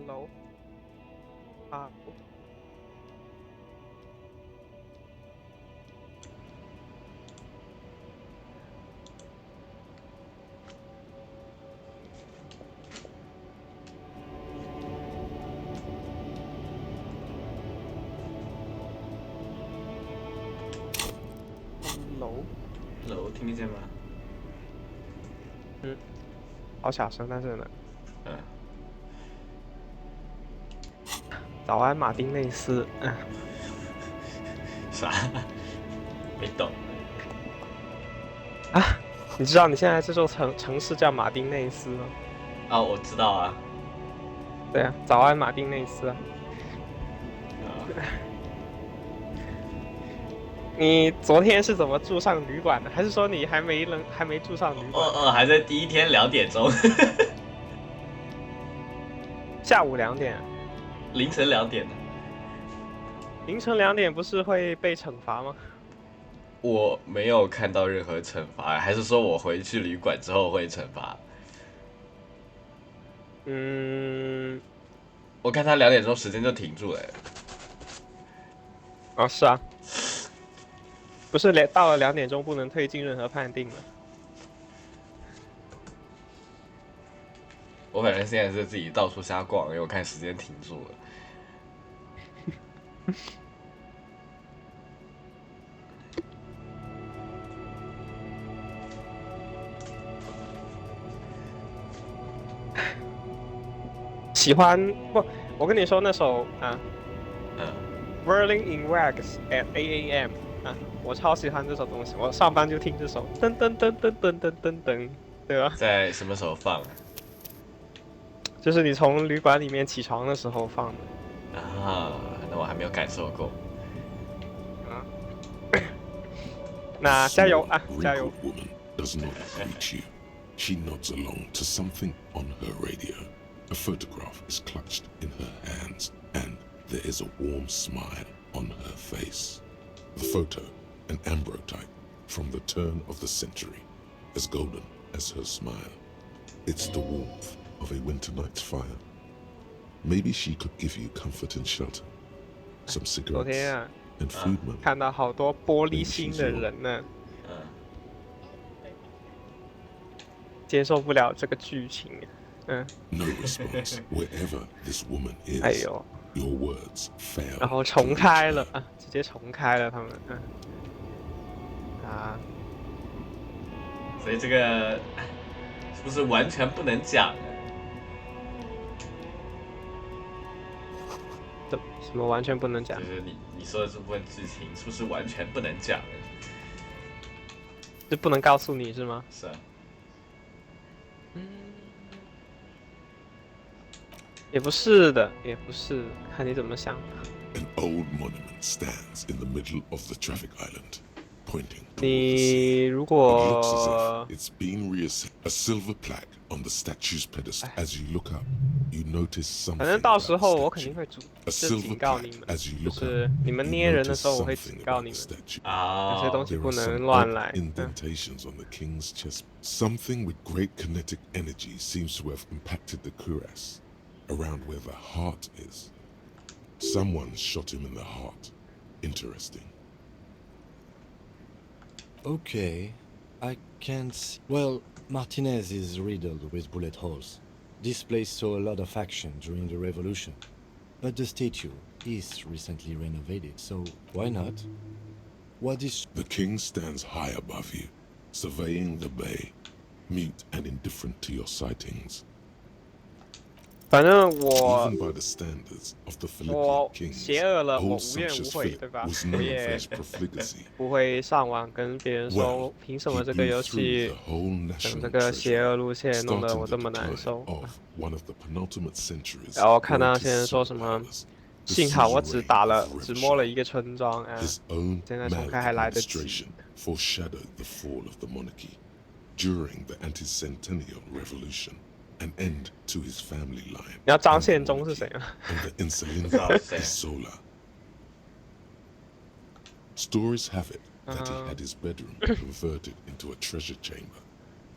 ，Hello， 啊，楼听得见吗？好小声，但是呢，嗯，早安，马丁内斯。啥？没懂。啊，你知道你现在这座城市叫马丁内斯吗？啊，我知道啊。对啊，早安，马丁内斯啊。你昨天是怎么住上旅馆的？还是说你还没住上旅馆？还在第一天2点钟，下午2点，凌晨2点。凌晨2点不是会被惩罚吗？我没有看到任何惩罚，还是说我回去旅馆之后会惩罚？我看他2点钟时间就停住了。哦，是啊，不是到了2点钟不能推进任何判定了。我反正现在是自己到处瞎逛，因为我看时间停住了。喜欢不？我跟你说那首啊，Whirling in Rags at 8 a.m. 啊，我超喜欢这首东西，我上班就听这首，噔噔噔噔噔噔噔噔，对吧？在什么时候放？就是你从旅馆里面起床的时候放的。啊，那我还没有感受过。那加油啊，加油！ woman does not greet you. She nods along to something on her radio. A photograph is clutched in her hands, and there is a warm smile on her face. The photo, an ambrotype from the turn of the century, as golden as her smile. It's the warmth of a winter night's fire. Maybe she could give you comfort and shelter. Some 昨天 cigarettes 啊， and food money. 看到好多玻璃心的人呢，接受不了这个剧情。No response wherever this woman is. 哎呦， Your words fail. 然后重开了啊，直接重开了他们。所以这个是不是完全不能讲呢？什么完全不能讲？就是你说的这部分剧情是不是完全不能讲呢？就不能告诉你是吗？是啊。也不是的，也不是，看你怎么想。 An old monument stands in the middle of the traffic island, pointing toward the 你 sea. 如 It looks as 果 if it's been reassessed. A silver plaque on the statue's pedestal. As you look up, you notice 反 something 正到 about 时候 the 我肯定 statue. 会 A 就 silver 警告你 plaque. 们， As you 就 look 是 up, 你们 you 捏人的 notice 时候我会 something 警告 about 你 the 们， statue. 有些东西 There 不 are 能 some 乱 odd 来。 indentations on the king's chest. Something with great kinetic energy seems to have impacted the cuirass, around where the heart is. Someone shot him in the heart. Interesting. Okay, I can't see. Well, Martinez is riddled with bullet holes. This place saw a lot of action during the revolution. But the statue is recently renovated, so why not? What is... The king stands high above you, surveying the bay, mute and indifferent to your sightings. 反正我 Even by the standards of the 我 Philippian kings, 邪恶了，我 old 无怨无 sumptuous 悔， Philip 对吧？ was 我 known for 也 his profligacy. 不会上网跟别人说 Well, 凭什 he 么这个 blew 游 through 戏 the whole 整 national 这个邪 treasure, 恶路线弄得 starting 我 the 这么难 decline 受。 of one of the penultimate centuries. 然后看到 greatest 现在说什么， superpowers, the 幸好我 siege 只 reign 打了 of 只摸了一 Remshah. 个村庄啊， His own 现在重开还来得及。 maladministration foreshadowed the fall of the monarchy. During the anti-centennial revolution, an end to his family line. 你要张 and the 献忠是谁 monarchy 啊？ And the insolent 知道是谁。 Isola. Stories have it that he had his bedroom converted into a treasure chamber,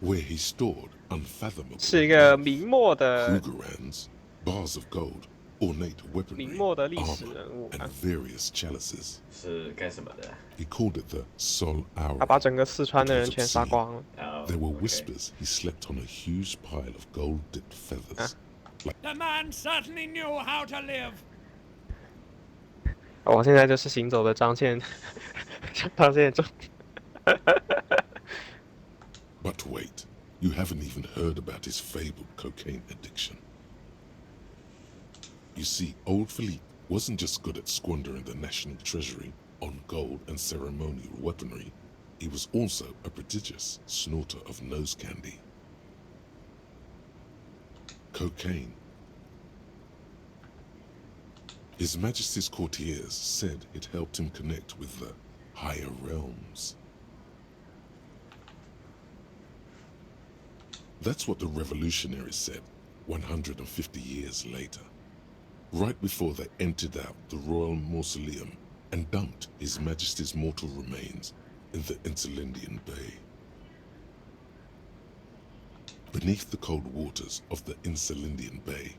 where he stored unfathomable 是一个明末的 Krugerrands, Bars of gold, ornate 明 weaponry, 末的历史 armor, 人物 and 啊， various chalices. 是干什么的？ He called it the Sol 他 Aura. 把整个四川的 It 人 was 全杀 obscene. 光了。 哦 There were OK whispers he slept on a huge pile of gold-dipped feathers. The man certainly knew how to live. 我现在就是行走的张宪，张宪忠。 But wait, you haven't even heard about his fabled cocaine addiction. You see, old Philippe wasn't just good at squandering the national treasury on gold and ceremonial weaponry, he was also a prodigious snorter of nose candy. Cocaine. His Majesty's courtiers said it helped him connect with the higher realms. That's what the revolutionaries said 150 years later, right before they emptied out the royal mausoleum and dumped His Majesty's mortal remains in the Insulindian Bay. Beneath the cold waters of the Insulindian Bay,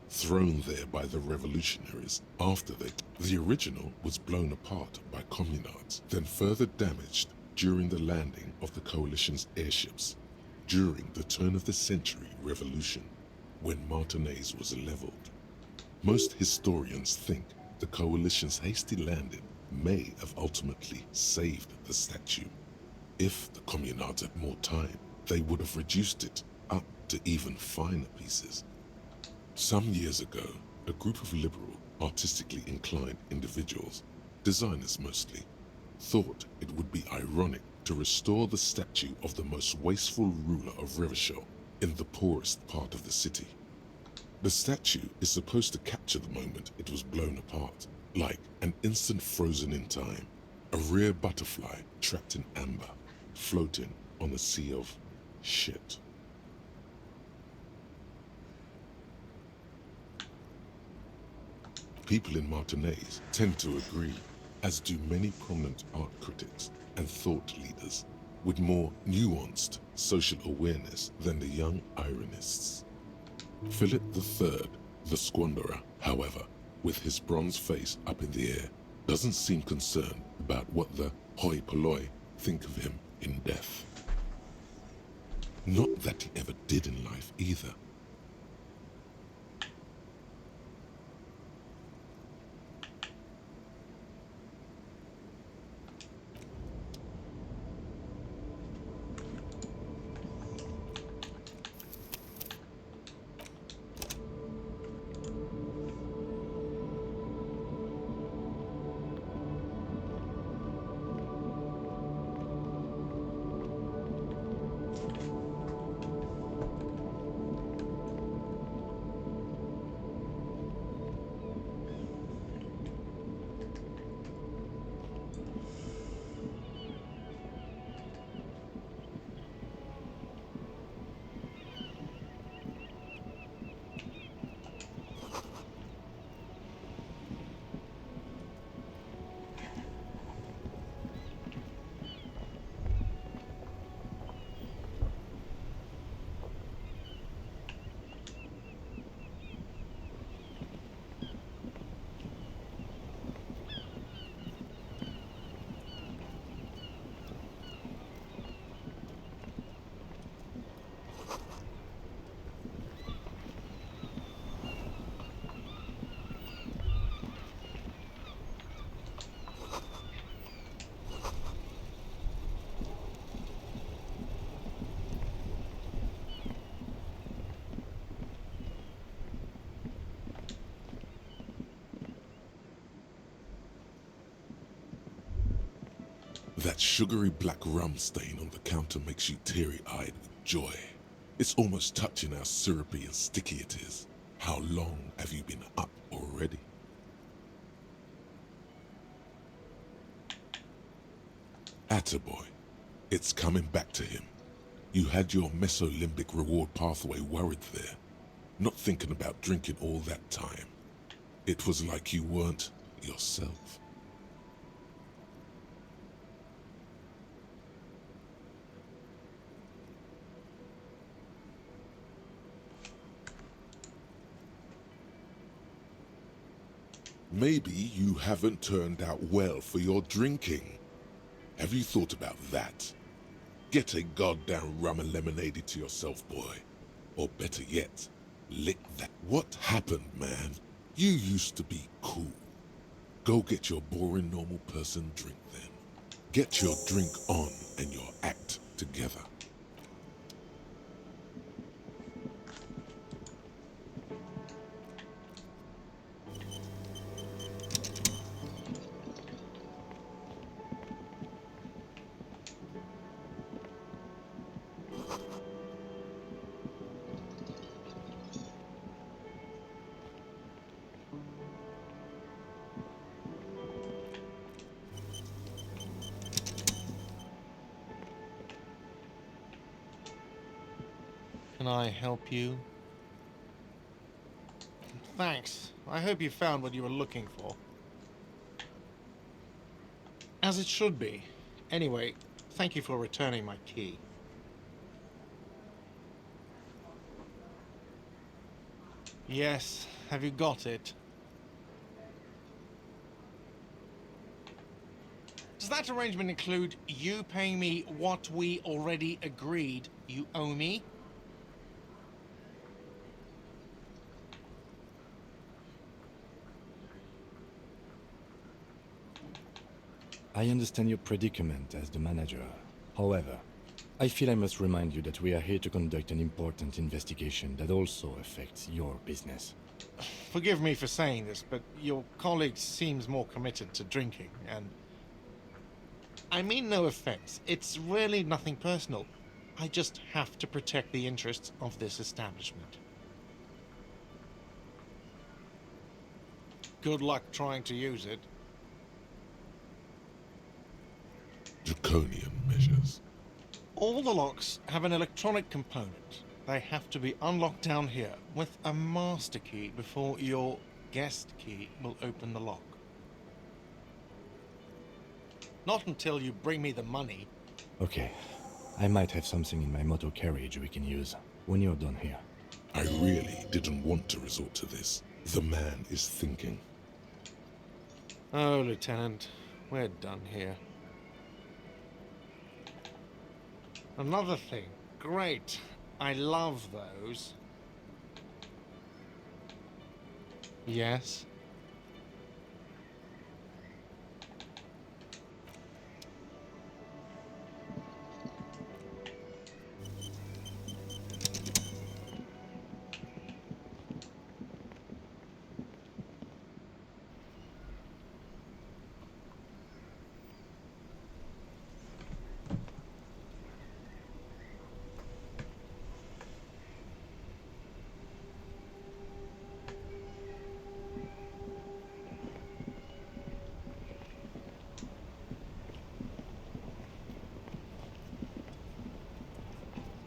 thrown there by the revolutionaries after the original was blown apart by communards, then further damaged during the landing of the coalition's airships during the turn-of-the-century revolution, when Martinez was leveled. Most historians think the coalition's hasty landing may have ultimately saved the statue. If the communards had more time, they would have reduced it up to even finer pieces. Some years ago, a group of liberal, artistically inclined individuals, designers mostly, thought it would be ironic to restore the statue of the most wasteful ruler of Revachol in the poorest part of the city. The statue is supposed to capture the moment it was blown apart, like an instant frozen in time, a rare butterfly trapped in amber, floating on a sea of shit. People in Martinez tend to agree, as do many prominent art critics and thought leaders with more nuanced social awareness than the young ironists. Philip III, the squanderer, however, with his bronze face up in the air, doesn't seem concerned about what the hoi polloi think of him in death. Not that he ever did in life either. That sugary black rum stain on the counter makes you teary-eyed with joy. It's almost touching how syrupy and sticky it is. How long have you been up already? Attaboy. It's coming back to him. You had your mesolimbic reward pathway worried there, not thinking about drinking all that time. It was like you weren't yourself. Maybe you haven't turned out well for your drinking. Have you thought about that? Get a goddamn rum and lemonade to yourself, boy. Or better yet, lick that. What happened, man? You used to be cool. Go get your boring normal person drink then. Get your drink on and your act together. Can I help you? Thanks. I hope you found what you were looking for. As it should be. Anyway, thank you for returning my key. Yes, have you got it? Does that arrangement include you paying me what we already agreed you owe me? I understand your predicament as the manager. However, I feel I must remind you that we are here to conduct an important investigation that also affects your business. Forgive me for saying this, but your colleague seems more committed to drinking, and... I mean no offense. It's really nothing personal. I just have to protect the interests of this establishment. Good luck trying to use it. Draconian measures. All the locks have an electronic component. They have to be unlocked down here with a master key before your guest key will open the lock. Not until you bring me the money. Okay, I might have something in my motor carriage we can use when you're done here. I really didn't want to resort to this. The man is thinking. Oh, Lieutenant, we're done here. Another thing. Great. I love those. Yes?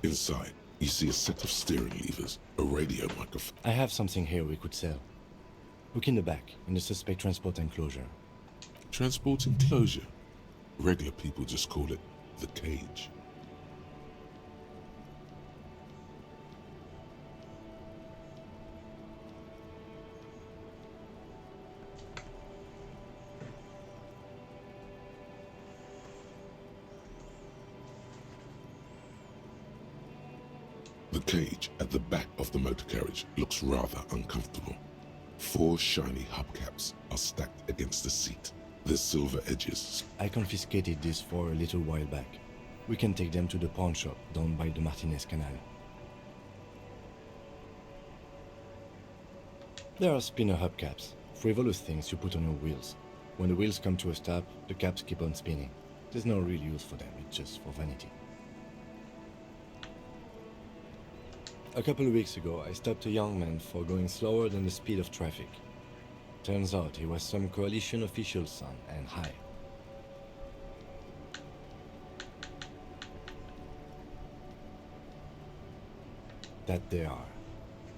Inside, you see a set of steering levers, a radio microphone. I have something here we could sell. Look in the back, in the suspect transport enclosure. Transport enclosure. Regular people just call it the cage. The cage at the back of the motor carriage looks rather uncomfortable. 4 shiny hubcaps are stacked against the seat. There's silver edges. I confiscated these for a little while back. We can take them to the pawn shop down by the Martinez Canal. There are spinner hubcaps, frivolous things you put on your wheels. When the wheels come to a stop, the caps keep on spinning. There's no real use for them, it's just for vanity. A couple of weeks ago, I stopped a young man for going slower than the speed of traffic. Turns out he was some coalition official's son and high. That they are.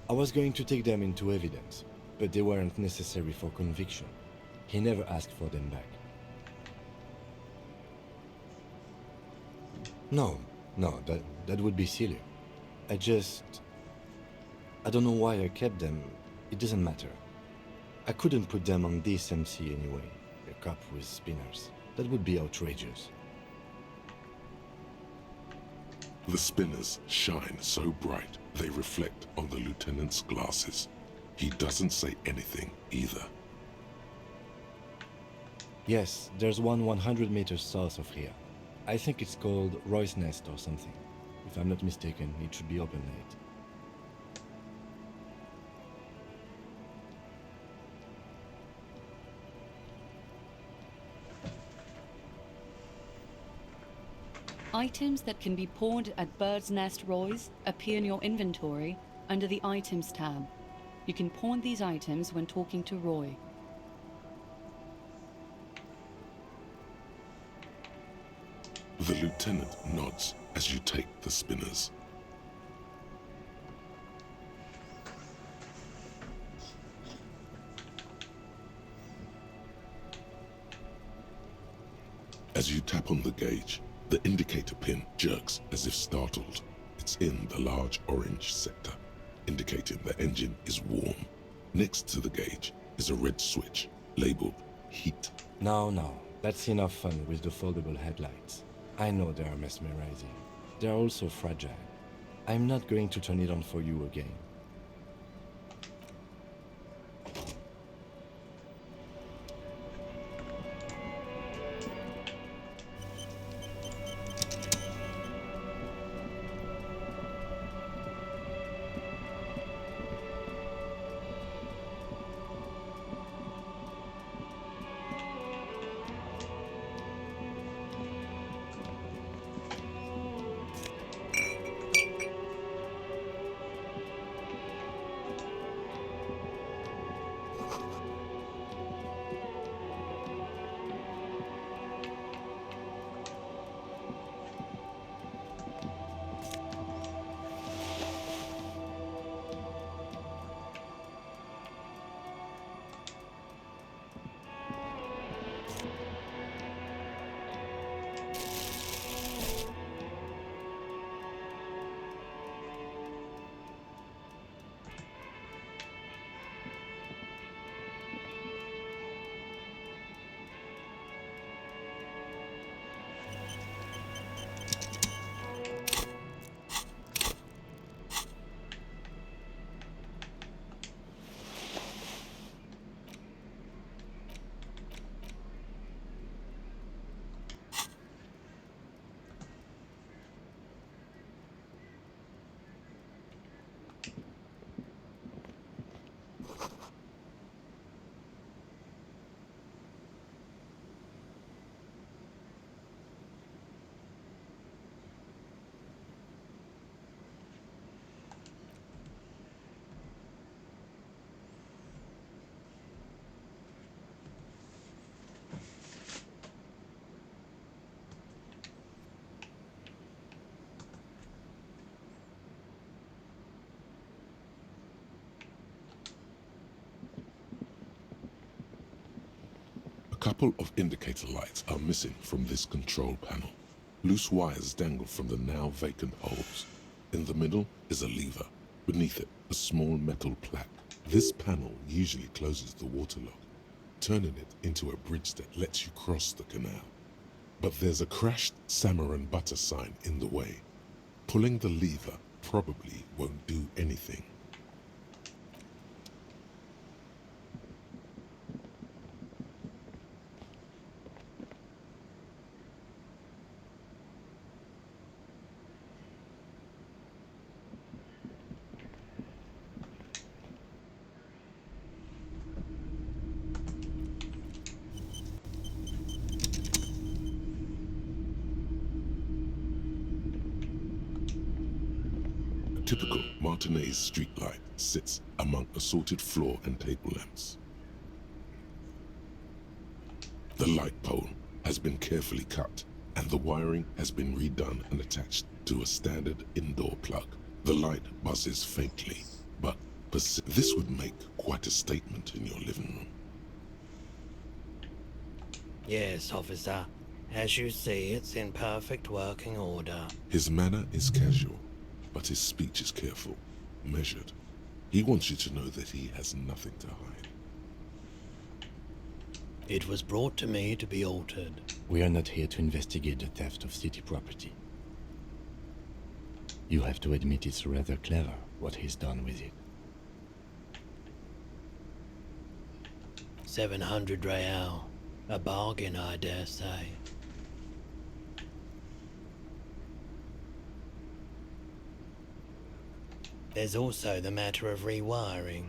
I was going to take them into evidence, but they weren't necessary for conviction. He never asked for them back. No, that would be silly. I don't know why I kept them. It doesn't matter. I couldn't put them on this MC anyway. A cup with spinners. That would be outrageous. The spinners shine so bright they reflect on the lieutenant's glasses. He doesn't say anything either. Yes, there's one 100 meters south of here. I think it's called Roy's Nest or something. If I'm not mistaken, it should be open late. Items that can be pawned at Bird's Nest Roy's appear in your inventory under the Items tab. You can pawn these items when talking to Roy. The lieutenant nods as you take the spinners. As you tap on the gauge, the indicator pin jerks as if startled. It's in the large orange sector, indicating the engine is warm. Next to the gauge is a red switch labeled heat. No, that's enough fun with the foldable headlights. I know they are mesmerizing. They're also fragile. I'm not going to turn it on for you again. A couple of indicator lights are missing from this control panel. Loose wires dangle from the now vacant holes. In the middle is a lever. Beneath it, a small metal plaque. This panel usually closes the waterlock, turning it into a bridge that lets you cross the canal. But there's a crashed salmon and butter sign in the way. Pulling the lever probably won't do anything. Typical Martinez streetlight sits among assorted floor and table lamps. The light pole has been carefully cut, and the wiring has been redone and attached to a standard indoor plug. The light buzzes faintly, but this would make quite a statement in your living room. Yes, officer. As you see, it's in perfect working order. His manner is casual, but his speech is careful, measured. He wants you to know that he has nothing to hide. It was brought to me to be altered. We are not here to investigate the theft of city property. You have to admit it's rather clever what he's done with it. 700 real. A bargain, I dare say. There's also the matter of rewiring,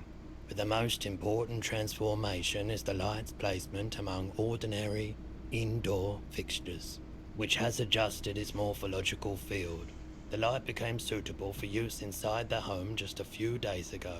but the most important transformation is the light's placement among ordinary indoor fixtures, which has adjusted its morphological field. The light became suitable for use inside the home just a few days ago.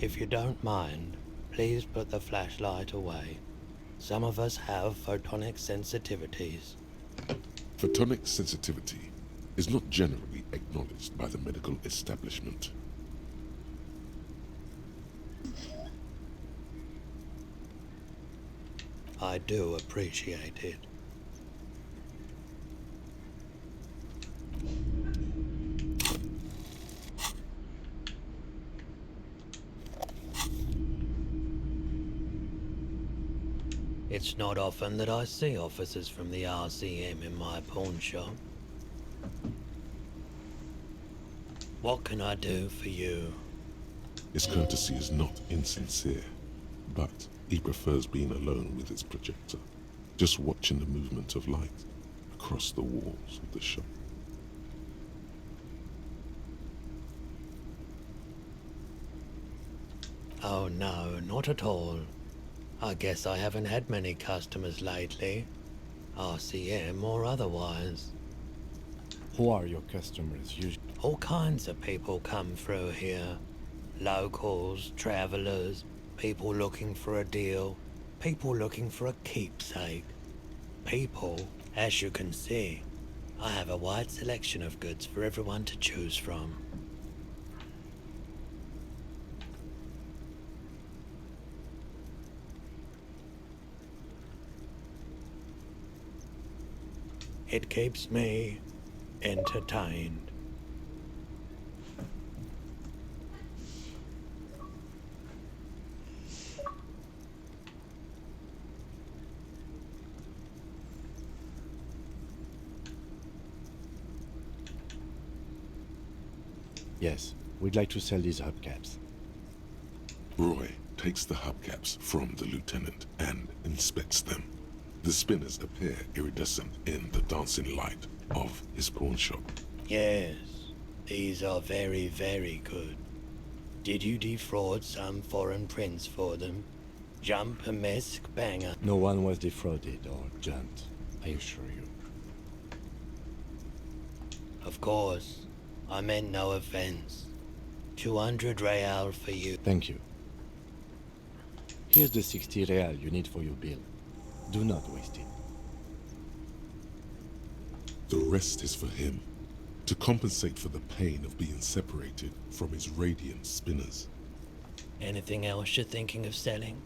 If you don't mind, please put the flashlight away. Some of us have photonic sensitivities. Photonic sensitivity is not generally acknowledged by the medical establishment. I do appreciate it. It's not often that I see officers from the RCM in my pawn shop. What can I do for you? His courtesy is not insincere, but he prefers being alone with his projector, just watching the movement of light across the walls of the shop. Oh no, not at all. I guess I haven't had many customers lately, RCM or otherwise. Who are your customers usually? All kinds of people come through here. Locals, travelers, people looking for a deal, people looking for a keepsake. People, as you can see, I have a wide selection of goods for everyone to choose from. It keeps me entertained. Yes, we'd like to sell these hubcaps. Roy takes the hubcaps from the lieutenant and inspects them. The spinners appear iridescent in the dancing light of his pawn shop. Yes, these are very, very good. Did you defraud some foreign prince for them? Jump a mesk banger. No one was defrauded or jumped, I assure you. Of course, I meant no offense. 200 real for you. Thank you. Here's the 60 real you need for your bill. Do not waste it. The rest is for him, to compensate for the pain of being separated from his radiant spinners. Anything else you're thinking of selling?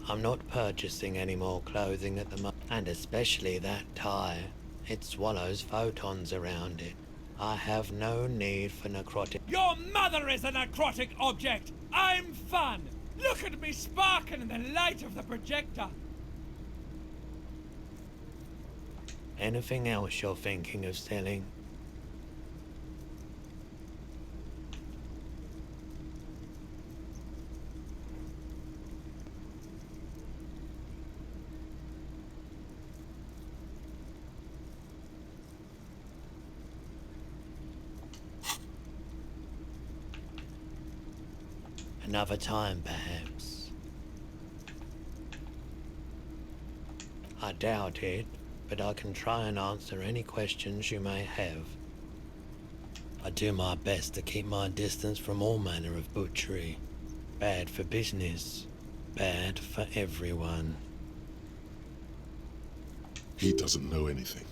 I'm not purchasing any more clothing at the moment, and especially that tie. It swallows photons around it. I have no need for necrotic. Your mother is a necrotic object! I'm fun! Look at me sparking in the light of the projector! Anything else you're thinking of selling? Another time, perhaps. I doubt it, but I can try and answer any questions you may have. I do my best to keep my distance from all manner of butchery. Bad for business, bad for everyone. He doesn't know anything.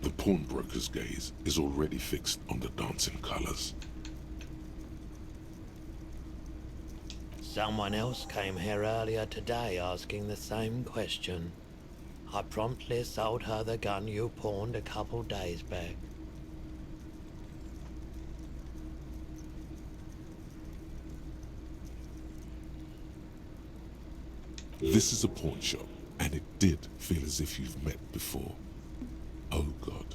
The pawnbroker's gaze is already fixed on the dancing colors. Someone else came here earlier today asking the same question. I promptly sold her the gun you pawned a couple days back. This is a pawn shop, and it did feel as if you've met before. Oh God.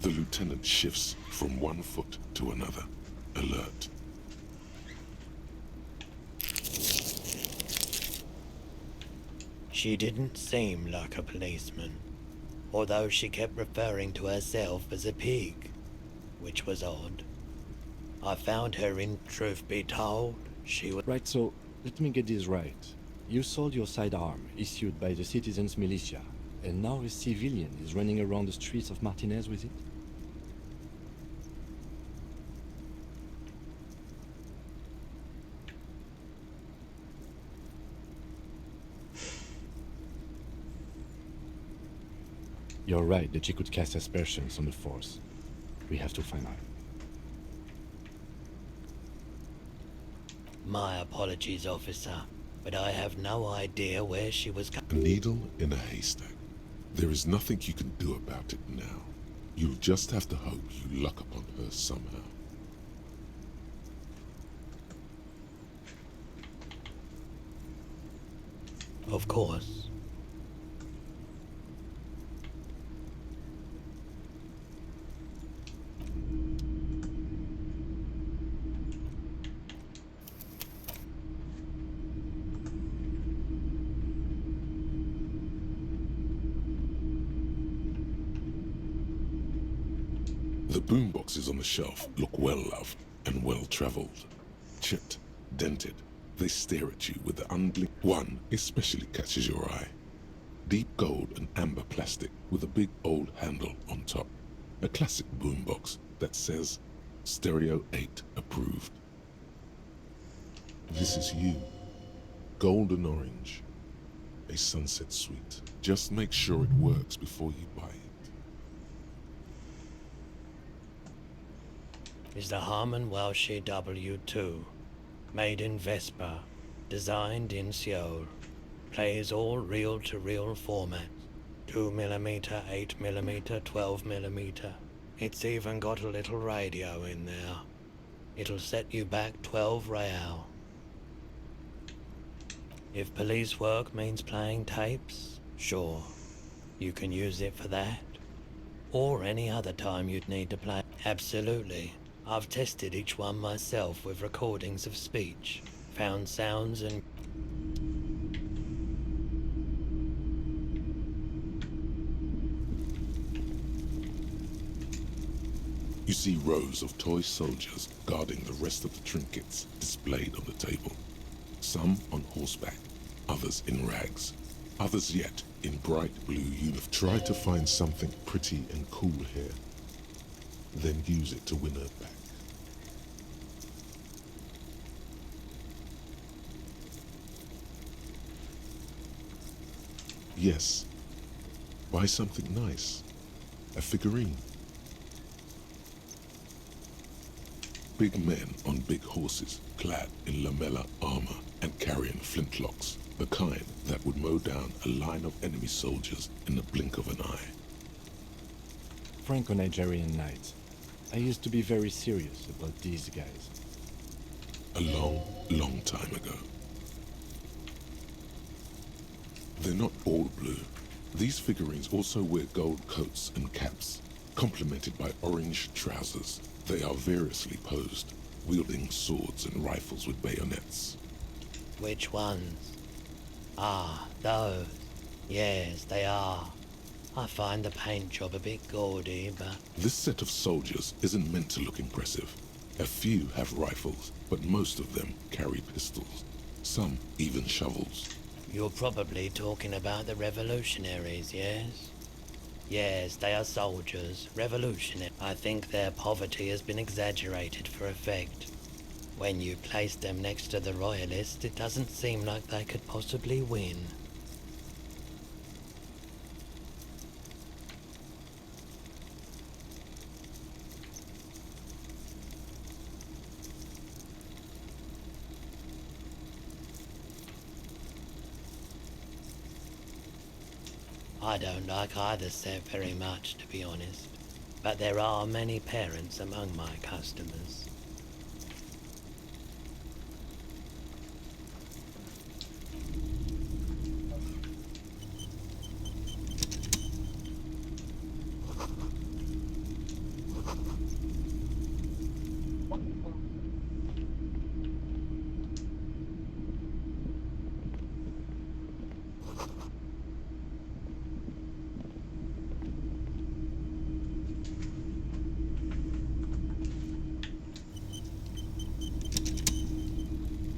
The lieutenant shifts from one foot to another, alert. She didn't seem like a policeman, although she kept referring to herself as a pig, which was odd. I found her, in truth be told, she was... Right, so let me get this right. You sold your sidearm, issued by the citizens' militia, and now a civilian is running around the streets of Martinez with it? You're right that she could cast aspersions on the force. We have to find out. My apologies, officer, but I have no idea where she was A needle in a haystack. There is nothing you can do about it now. You'll just have to hope you luck upon her somehow. Of course. The boomboxes on the shelf look well loved and well traveled. Chipped, dented, they stare at you with the unblink. One especially catches your eye. Deep gold and amber plastic with a big old handle on top. A classic boombox that says Stereo 8 approved. This is you. Golden orange. A sunset suite. Just make sure it works before you buy it. Is the Harman Welsh W2, made in Vespa, designed in Seoul, plays all reel-to-reel formats, 2mm, 8mm, 12mm. It's even got a little radio in there. It'll set you back 12 real. If police work means playing tapes, sure, you can use it for that. Or any other time you'd need to play. Absolutely. I've tested each one myself with recordings of speech, found sounds and... You see rows of toy soldiers guarding the rest of the trinkets displayed on the table. Some on horseback, others in rags, others yet in bright blue uniform. Try to find something pretty and cool here, then use it to win her back. Yes, buy something nice, a figurine. Big men on big horses, clad in lamella armor and carrying flintlocks, the kind that would mow down a line of enemy soldiers in the blink of an eye. Franco-Nigerian knights. I used to be very serious about these guys. A long, long time ago. They're not all blue. These figurines also wear gold coats and caps, complemented by orange trousers. They are variously posed, wielding swords and rifles with bayonets. Which ones? Ah, those. Yes, they are. I find the paint job a bit gaudy, but... This set of soldiers isn't meant to look impressive. A few have rifles, but most of them carry pistols. Some even shovels. You're probably talking about the revolutionaries, yes? Yes, they are soldiers, revolutionary. I think their poverty has been exaggerated for effect. When you place them next to the Royalists, it doesn't seem like they could possibly win. I don't like either set very much, to be honest, but there are many parents among my customers.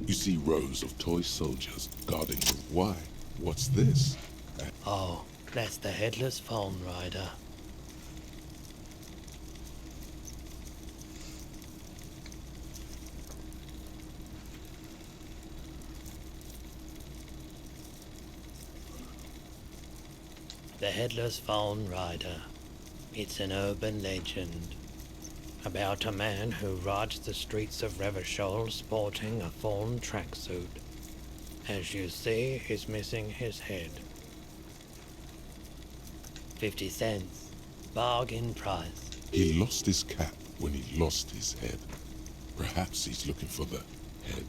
You see rows of toy soldiers guarding them. Why? What's this? Oh, that's the Headless Phone Rider. The Headless Phone Rider. It's an urban legend about a man who rides the streets of Revachol sporting a fawn tracksuit. As you see, he's missing his head. 50 cents. Bargain price. He lost his cap when he lost his head. Perhaps he's looking for the head.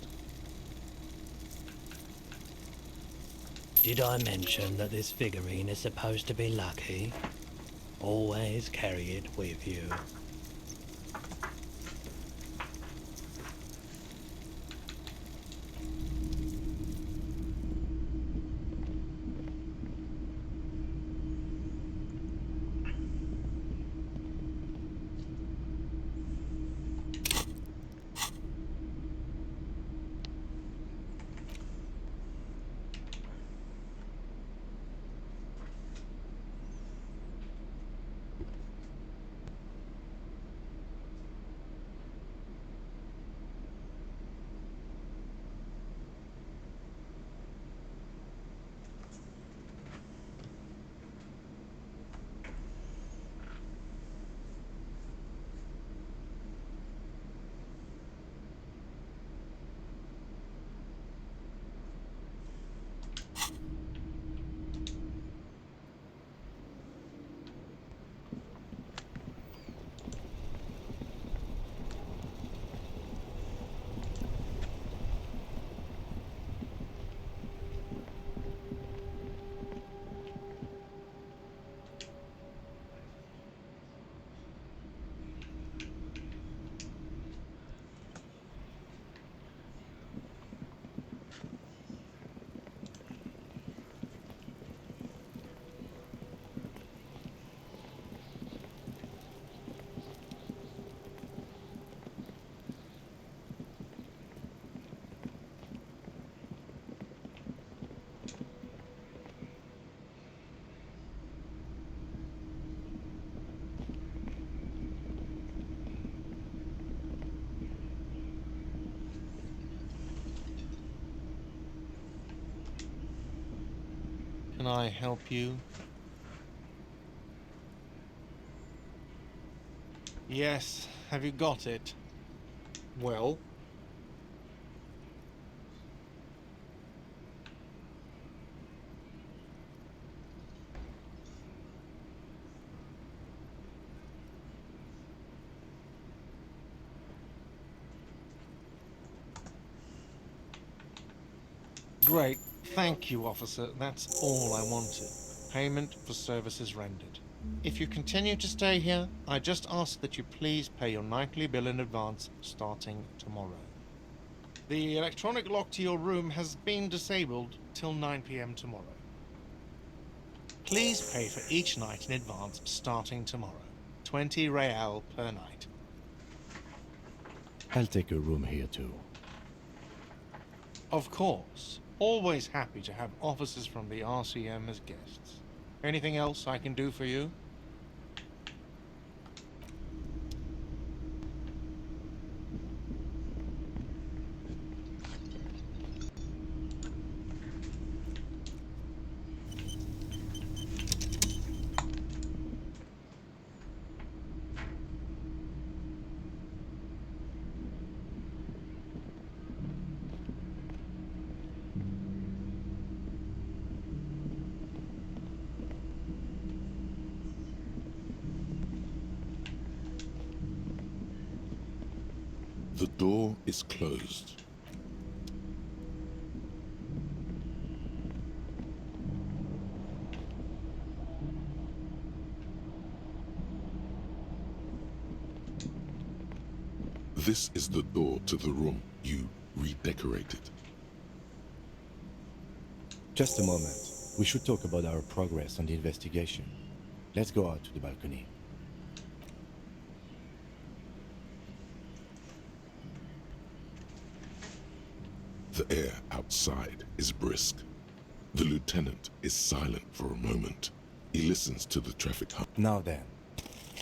Did I mention that this figurine is supposed to be lucky? Always carry it with you. Can I help you? Yes, have you got it? Well? Great. Thank you, officer. That's all I wanted. Payment for services rendered. If you continue to stay here, I just ask that you please pay your nightly bill in advance starting tomorrow. The electronic lock to your room has been disabled till 9 p.m. tomorrow. Please pay for each night in advance starting tomorrow. 20 real per night. I'll take a room here too. Of course. Always happy to have officers from the RCM as guests. Anything else I can do for you? The door is closed. This is the door to the room you redecorated. Just a moment. We should talk about our progress on the investigation. Let's go out to the balcony. The air outside is brisk. The lieutenant is silent for a moment. He listens to the traffic hum. Now then,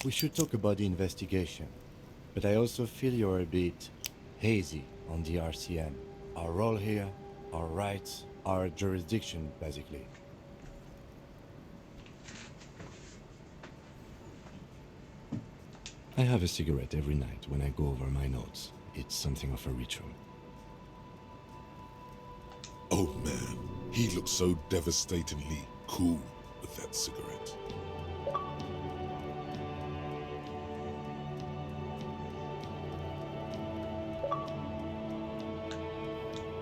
we should talk about the investigation. But I also feel you're a bit hazy on the RCM. Our role here, our rights, our jurisdiction, basically. I have a cigarette every night when I go over my notes. It's something of a ritual. Oh man, he looks so devastatingly cool with that cigarette.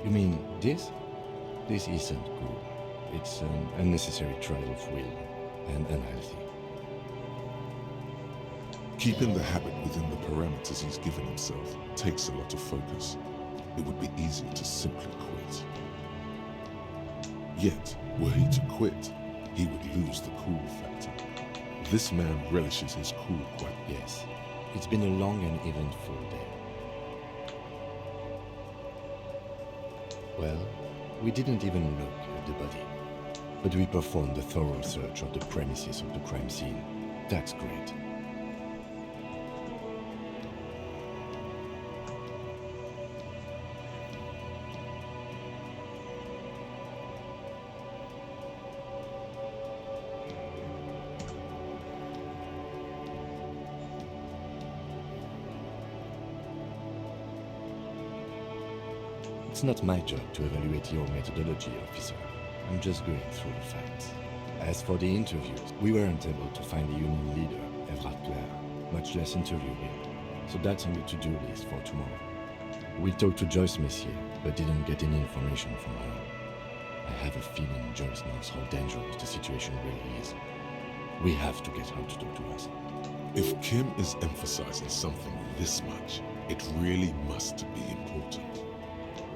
You mean this? This isn't cool. It's an unnecessary trial of will and unhealthy. Keeping the habit within the parameters he's given himself takes a lot of focus. It would be easy to simply quit. Yet, were he to quit, he would lose the cool factor. This man relishes his cool quite. Yes, it's been a long and eventful day. Well, we didn't even look at the body, but we performed a thorough search of the premises of the crime scene. That's great. It's not my job to evaluate your methodology, officer. I'm just going through the facts. As for the interviews, we weren't able to find the union leader, Everard Clare, much less interview him. So that's on the to-do list for tomorrow. We talked to Joyce Messier, but didn't get any information from her. I have a feeling Joyce knows how dangerous the situation really is. We have to get her to talk to us. If Kim is emphasizing something this much, it really must be important.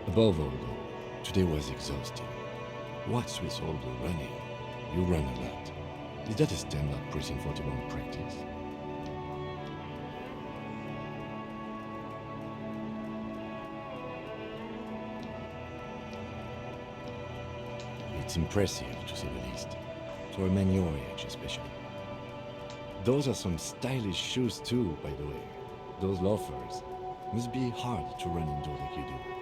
Above all, though, today was exhausting. What's with all the running? You run a lot. Is that a standard Precinct 41 practice? It's impressive, to say the least. For a man your age, especially. Those are some stylish shoes too, by the way. Those loafers. Must be hard to run indoors like you do.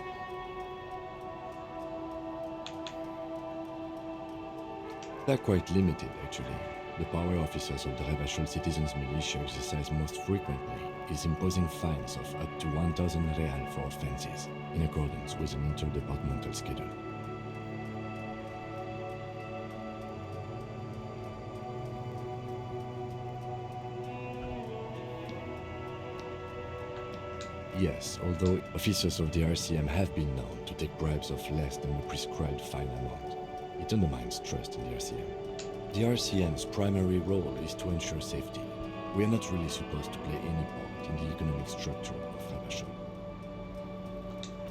They're quite limited, actually. The power officers of the Rebachol Citizens Militia exercise most frequently is imposing fines of up to 1,000 real for offenses, in accordance with an interdepartmental schedule. Yes, although officers of the RCM have been known to take bribes of less than the prescribed fine amount, it undermines trust in the RCM. The RCM's primary role is to ensure safety. We are not really supposed to play any part in the economic structure of Rebachol.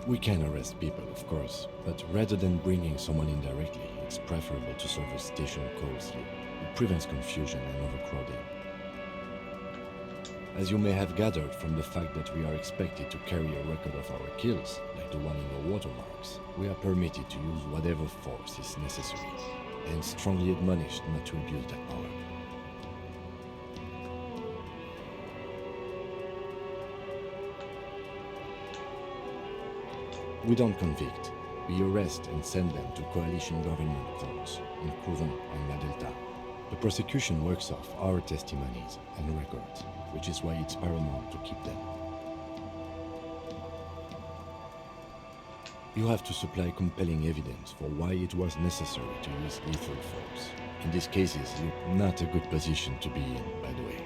We can arrest people, of course, but rather than bringing someone in directly, it's preferable to serve a station closely. It prevents confusion and overcrowding. As you may have gathered from the fact that we are expected to carry a record of our kills, like the one in your watermarks, we are permitted to use whatever force is necessary, and strongly admonished not to abuse that power. We don't convict. We arrest and send them to coalition government courts in Couvin and La Delta. The prosecution works off our testimonies and records, which is why it's paramount to keep them. You have to supply compelling evidence for why it was necessary to use lethal force. In these cases, you're not a good position to be in, by the way.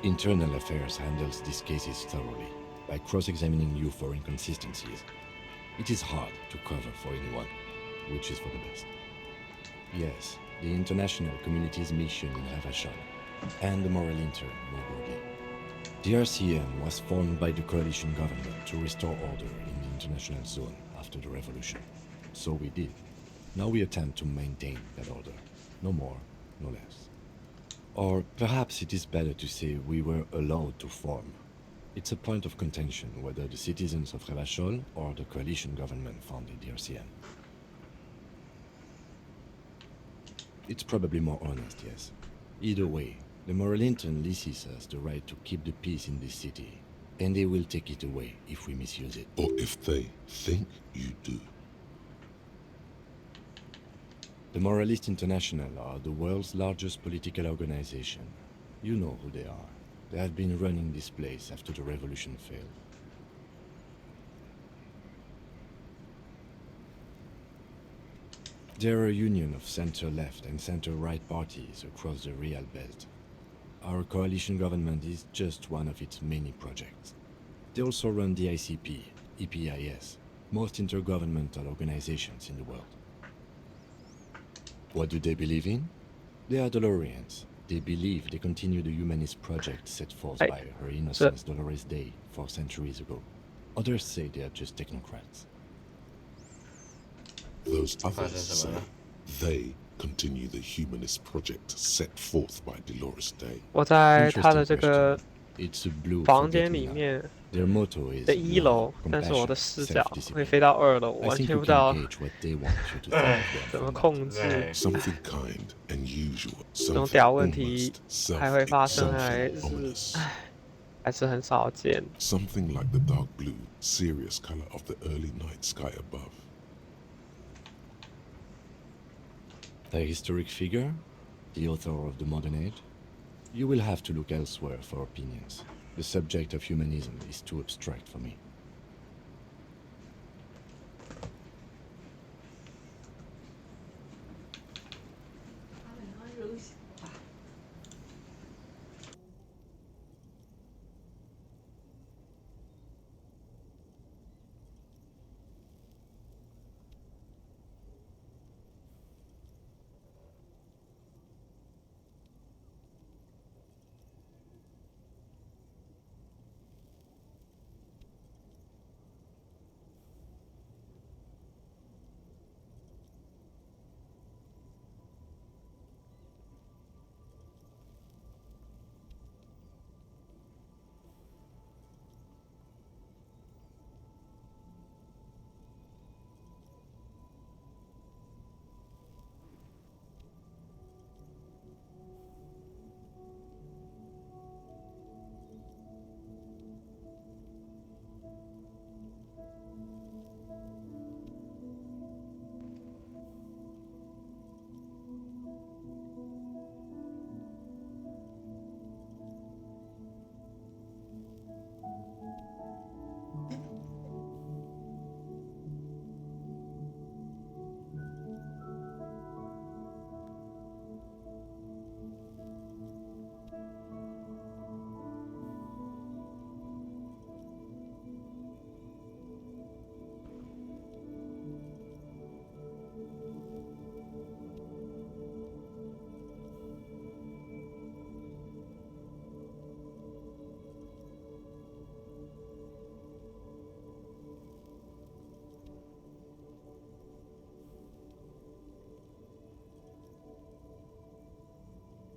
Internal Affairs handles these cases thoroughly. by cross-examining you for inconsistencies. It is hard to cover for anyone, which is for the best. Yes, the international community's mission in Ravachol, and the moral intern more broadly. The RCM was formed by the coalition government to restore order in the international zone after the revolution. So we did. Now we attempt to maintain that order. No more, no less. Or perhaps it is better to say we were allowed to form. It's a point of contention whether the citizens of Ravachol or the coalition government founded the RCM. It's probably more honest, yes. Either way, the moral intern leases us the right to keep the peace in this city, and they will take it away if we misuse it. Or if they think you do. The Moralist International are the world's largest political organization. You know who they are. They have been running this place after the revolution failed. They're a union of center-left and center-right parties across the Real Belt. Our coalition government is just one of its many projects. They also run the ICP, EPIS, most intergovernmental organizations in the world. What do they believe in? They are Dolorians. They believe they continue the humanist project set forth by Her Innocence Dolores Day 4 centuries ago. Others say they are just technocrats. Those others say they continue the humanist project set forth by Dolores Day. 我在他的这 Interesting 个 question. It's a blue 房间 forget-me 里 not. 面 Their motto is 的1楼 love, 但是我的 compassion, 视角会 self-discipline. 飞到2楼，我 I 完 think 全 you 不知道 can gauge what they want you to think of them 怎么 from that. 控制 Something kind and usual. 这种 Something 屌问题 almost 还会发生， something ominous. 还是很少见。 Something like the dark blue, serious color of the early night sky above. A historic figure? The author of the modern age? You will have to look elsewhere for opinions. The subject of humanism is too abstract for me.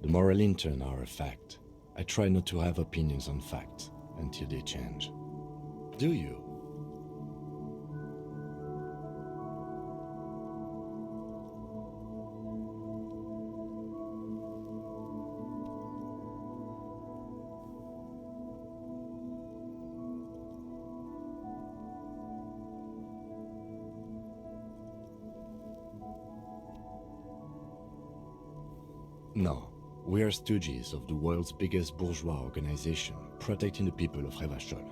The moral intern are a fact. I try not to have opinions on facts until they change. Do you? No. We are stooges of the world's biggest bourgeois organization, protecting the people of Ravachol.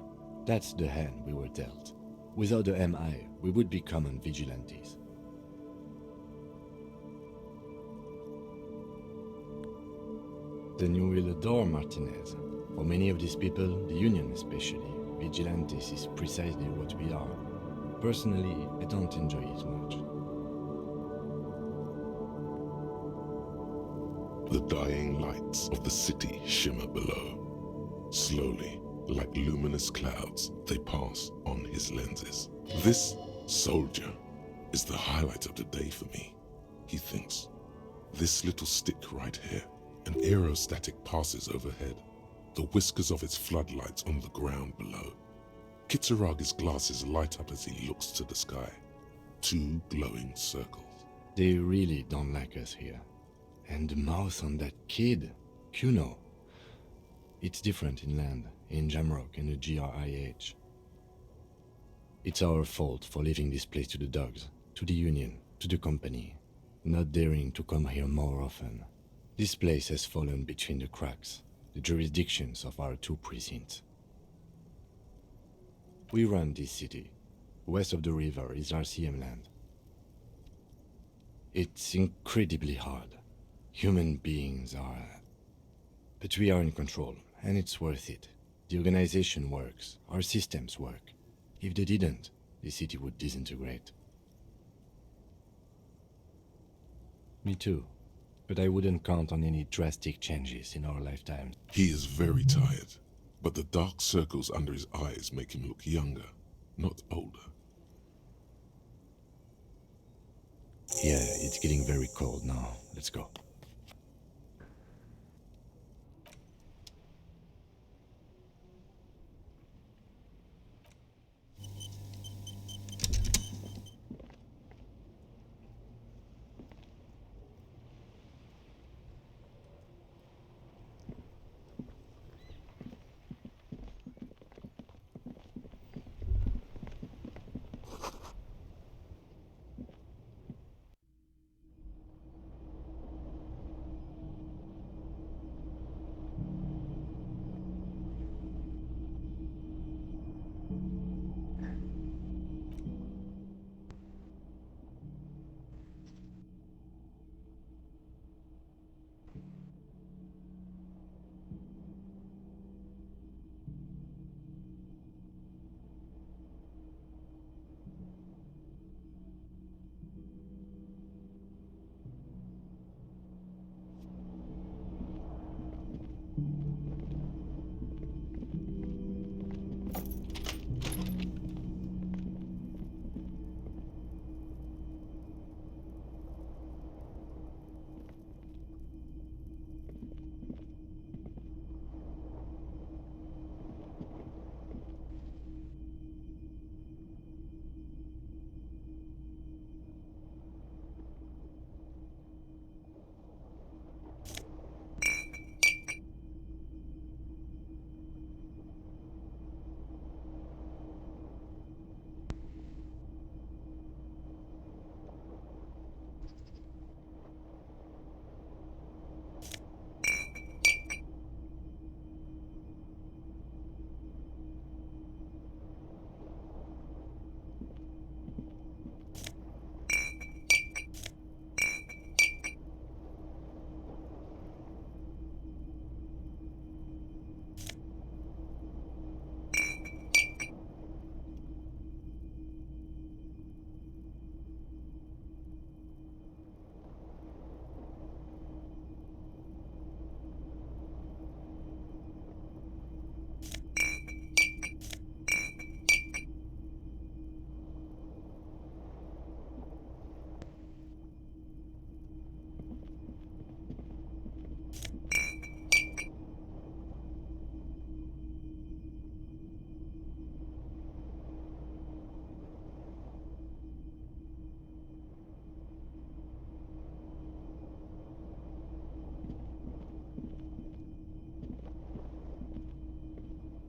That's the hand we were dealt. Without the MI, we would be common vigilantes. Then you will adore Martinez. For many of these people, the Union especially, Vigilantes is precisely what we are. Personally, I don't enjoy it much. The dying lights of the city shimmer below. Slowly, like luminous clouds, they pass on his lenses. This soldier is the highlight of the day for me, he thinks. This little stick right here, an aerostatic passes overhead, the whiskers of its floodlights on the ground below. Kitsuragi's glasses light up as he looks to the sky. Two glowing circles. They really don't like us here. And the mouth on that kid, Kuno. It's different in land, in Jamrock and the GRIH. It's our fault for leaving this place to the dogs, to the Union, to the company, not daring to come here more often. This place has fallen between the cracks, the jurisdictions of our two precincts. We run this city. West of the river is RCM land. It's incredibly hard. Human beings are... But we are in control, and it's worth it. The organization works, our systems work. If they didn't, the city would disintegrate. Me too. But I wouldn't count on any drastic changes in our lifetimes. He is very tired, but the dark circles under his eyes make him look younger, not older. Yeah, it's getting very cold now. Let's go.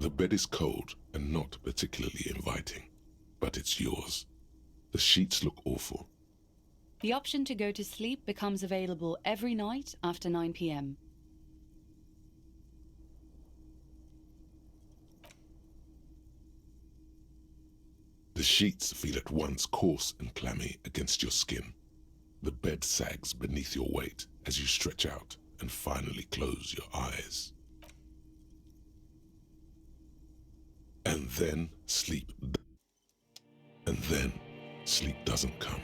The bed is cold and not particularly inviting, but it's yours. The sheets look awful. The option to go to sleep becomes available every night after 9 p.m. The sheets feel at once coarse and clammy against your skin. The bed sags beneath your weight as you stretch out and finally close your eyes. And then sleep. And then sleep doesn't come.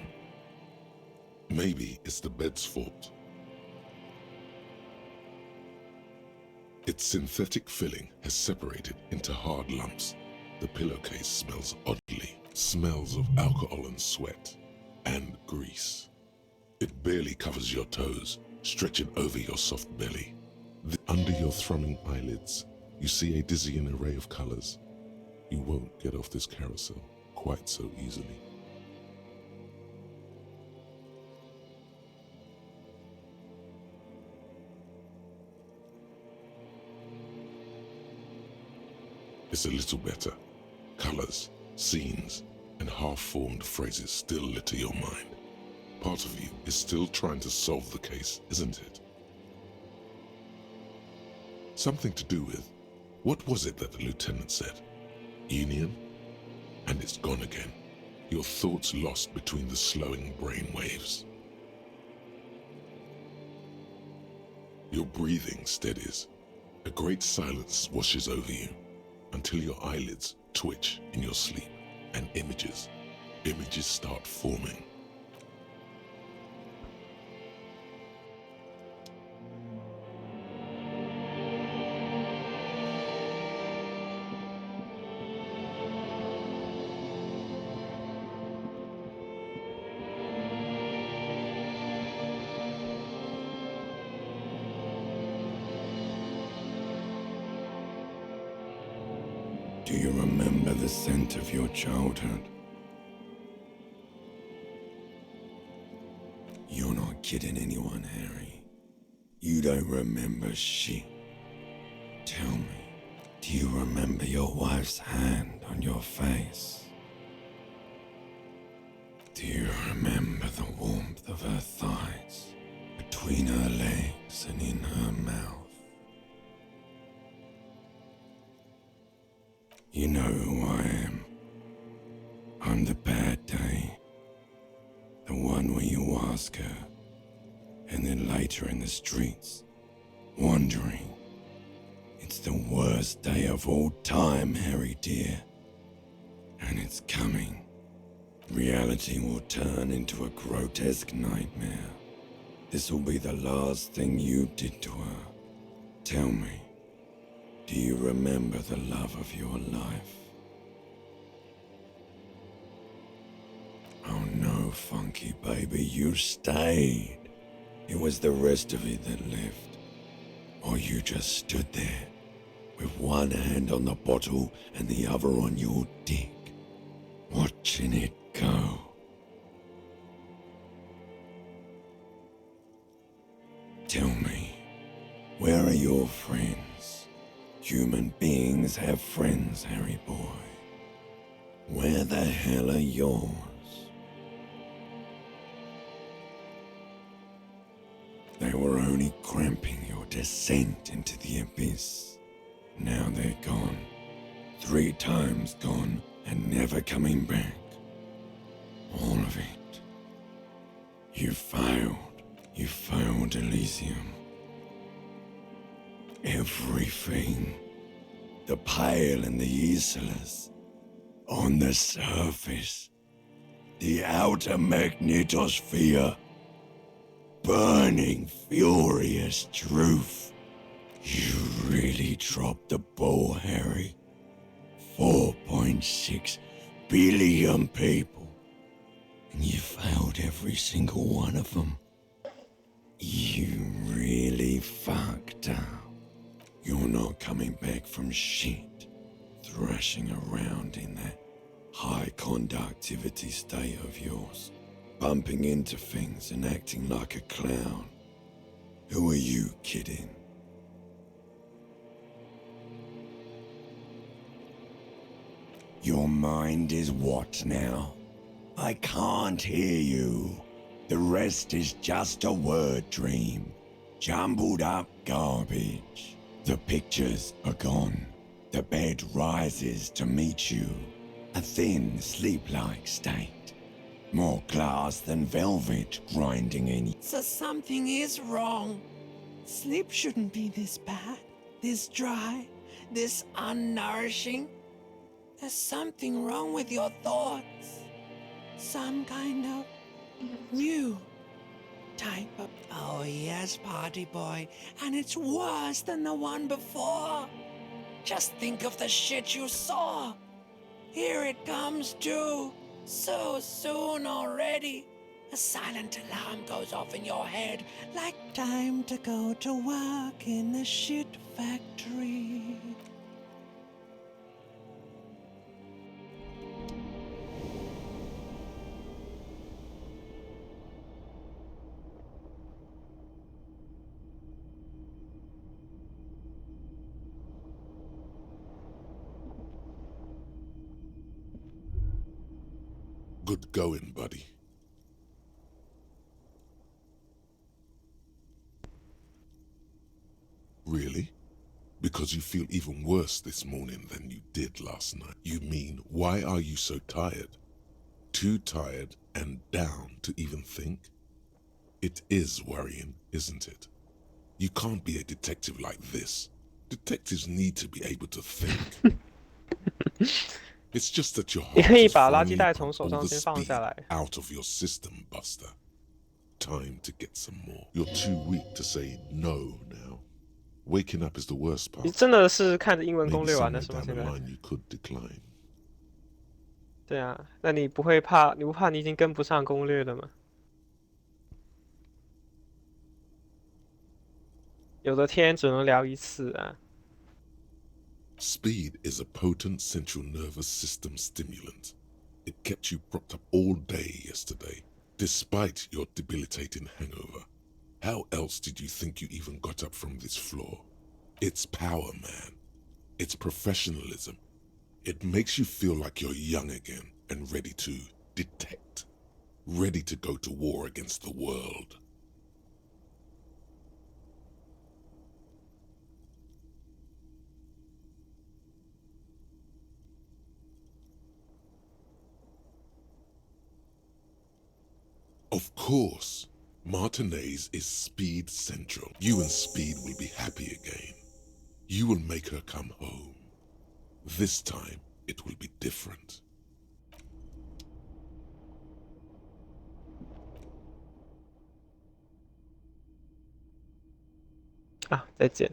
Maybe it's the bed's fault. Its synthetic filling has separated into hard lumps. The pillowcase smells oddly. Smells of alcohol and sweat and grease. It barely covers your toes, stretching over your soft belly. Under your thrumming eyelids, you see a dizzying array of colors. You won't get off this carousel quite so easily. It's a little better. Colors, scenes, and half-formed phrases still litter your mind. Part of you is still trying to solve the case, isn't it? Something to do with, what was it that the lieutenant said? Elysium? And it's gone again. Your thoughts lost between the slowing brain waves. Your breathing steadies. A great silence washes over you until your eyelids twitch in your sleep and images start forming. Do you remember the scent of your childhood? You're not kidding anyone, Harry. You don't remember shit. Tell me, do you remember your wife's hand on your face? Do you remember the warmth of her thighs between her legs and in her mouth? You know who I am. I'm the bad day. The one where you ask her, and then later in the streets, wandering. It's the worst day of all time, Harry dear. And it's coming. Reality will turn into a grotesque nightmare. This will be the last thing you did to her. Tell me, do you remember the love of your life? Oh no, Funky baby, you stayed. It was the rest of it that left. Or you just stood there, with one hand on the bottle and the other on your dick, watching it go. Tell me, where are your friends? Human beings have friends, Harry boy. Where the hell are yours? They were only cramping your descent into the abyss. Now they're gone. 3 times gone and never coming back. All of it. You failed. You failed Elysium. Everything. The Pale and the Useless. On the surface. The outer magnetosphere. Burning, furious truth. You really dropped the ball, Harry. 4.6 billion people. And you failed every single one of them. You really fucked up. You're not coming back from shit. Thrashing around in that high conductivity state of yours. Bumping into things and acting like a clown. Who are you kidding? Your mind is what now? I can't hear you. The rest is just a word dream. Jumbled up garbage. The pictures are gone. The bed rises to meet you. A thin, sleep-like state. More glass than velvet grinding in. So something is wrong. Sleep shouldn't be this bad, this dry, this unnourishing. There's something wrong with your thoughts. Some kind of new type of... Oh yes, party boy. And it's worse than the one before. Just think of the shit you saw. Here it comes too. So soon already. A silent alarm goes off in your head, like time to go to work in the shit factory. Good going, buddy. Really? Because you feel even worse this morning than you did last night. You mean, why are you so tired? Too tired and down to even think? It is worrying, isn't it? You can't be a detective like this. Detectives need to be able to think. It's just that your 你 heart 可以 has 把垃圾 finally 袋从 pumped 手 all 上 the 先放 speed 下来。 out of your system, Buster. Time to get some more. You're too weak to say no now. Waking up is the worst 你 part. 真的是看着英文攻 Maybe 略玩的 somewhere 是吗？ down 现 the 在？ line you could decline. 对啊，那你不会怕？你不怕你已经跟不上攻略了吗？有的天只能聊一次啊。 Speed is a potent central nervous system stimulant. It kept you propped up all day yesterday, despite your debilitating hangover. How else did you think you even got up from this floor? It's power, man. It's professionalism. It makes you feel like you're young again and ready to detect, ready to go to war against the world. Of course, Martinez is Speed Central. You and Speed will be happy again. You will make her come home. This time, it will be different. 啊，再见。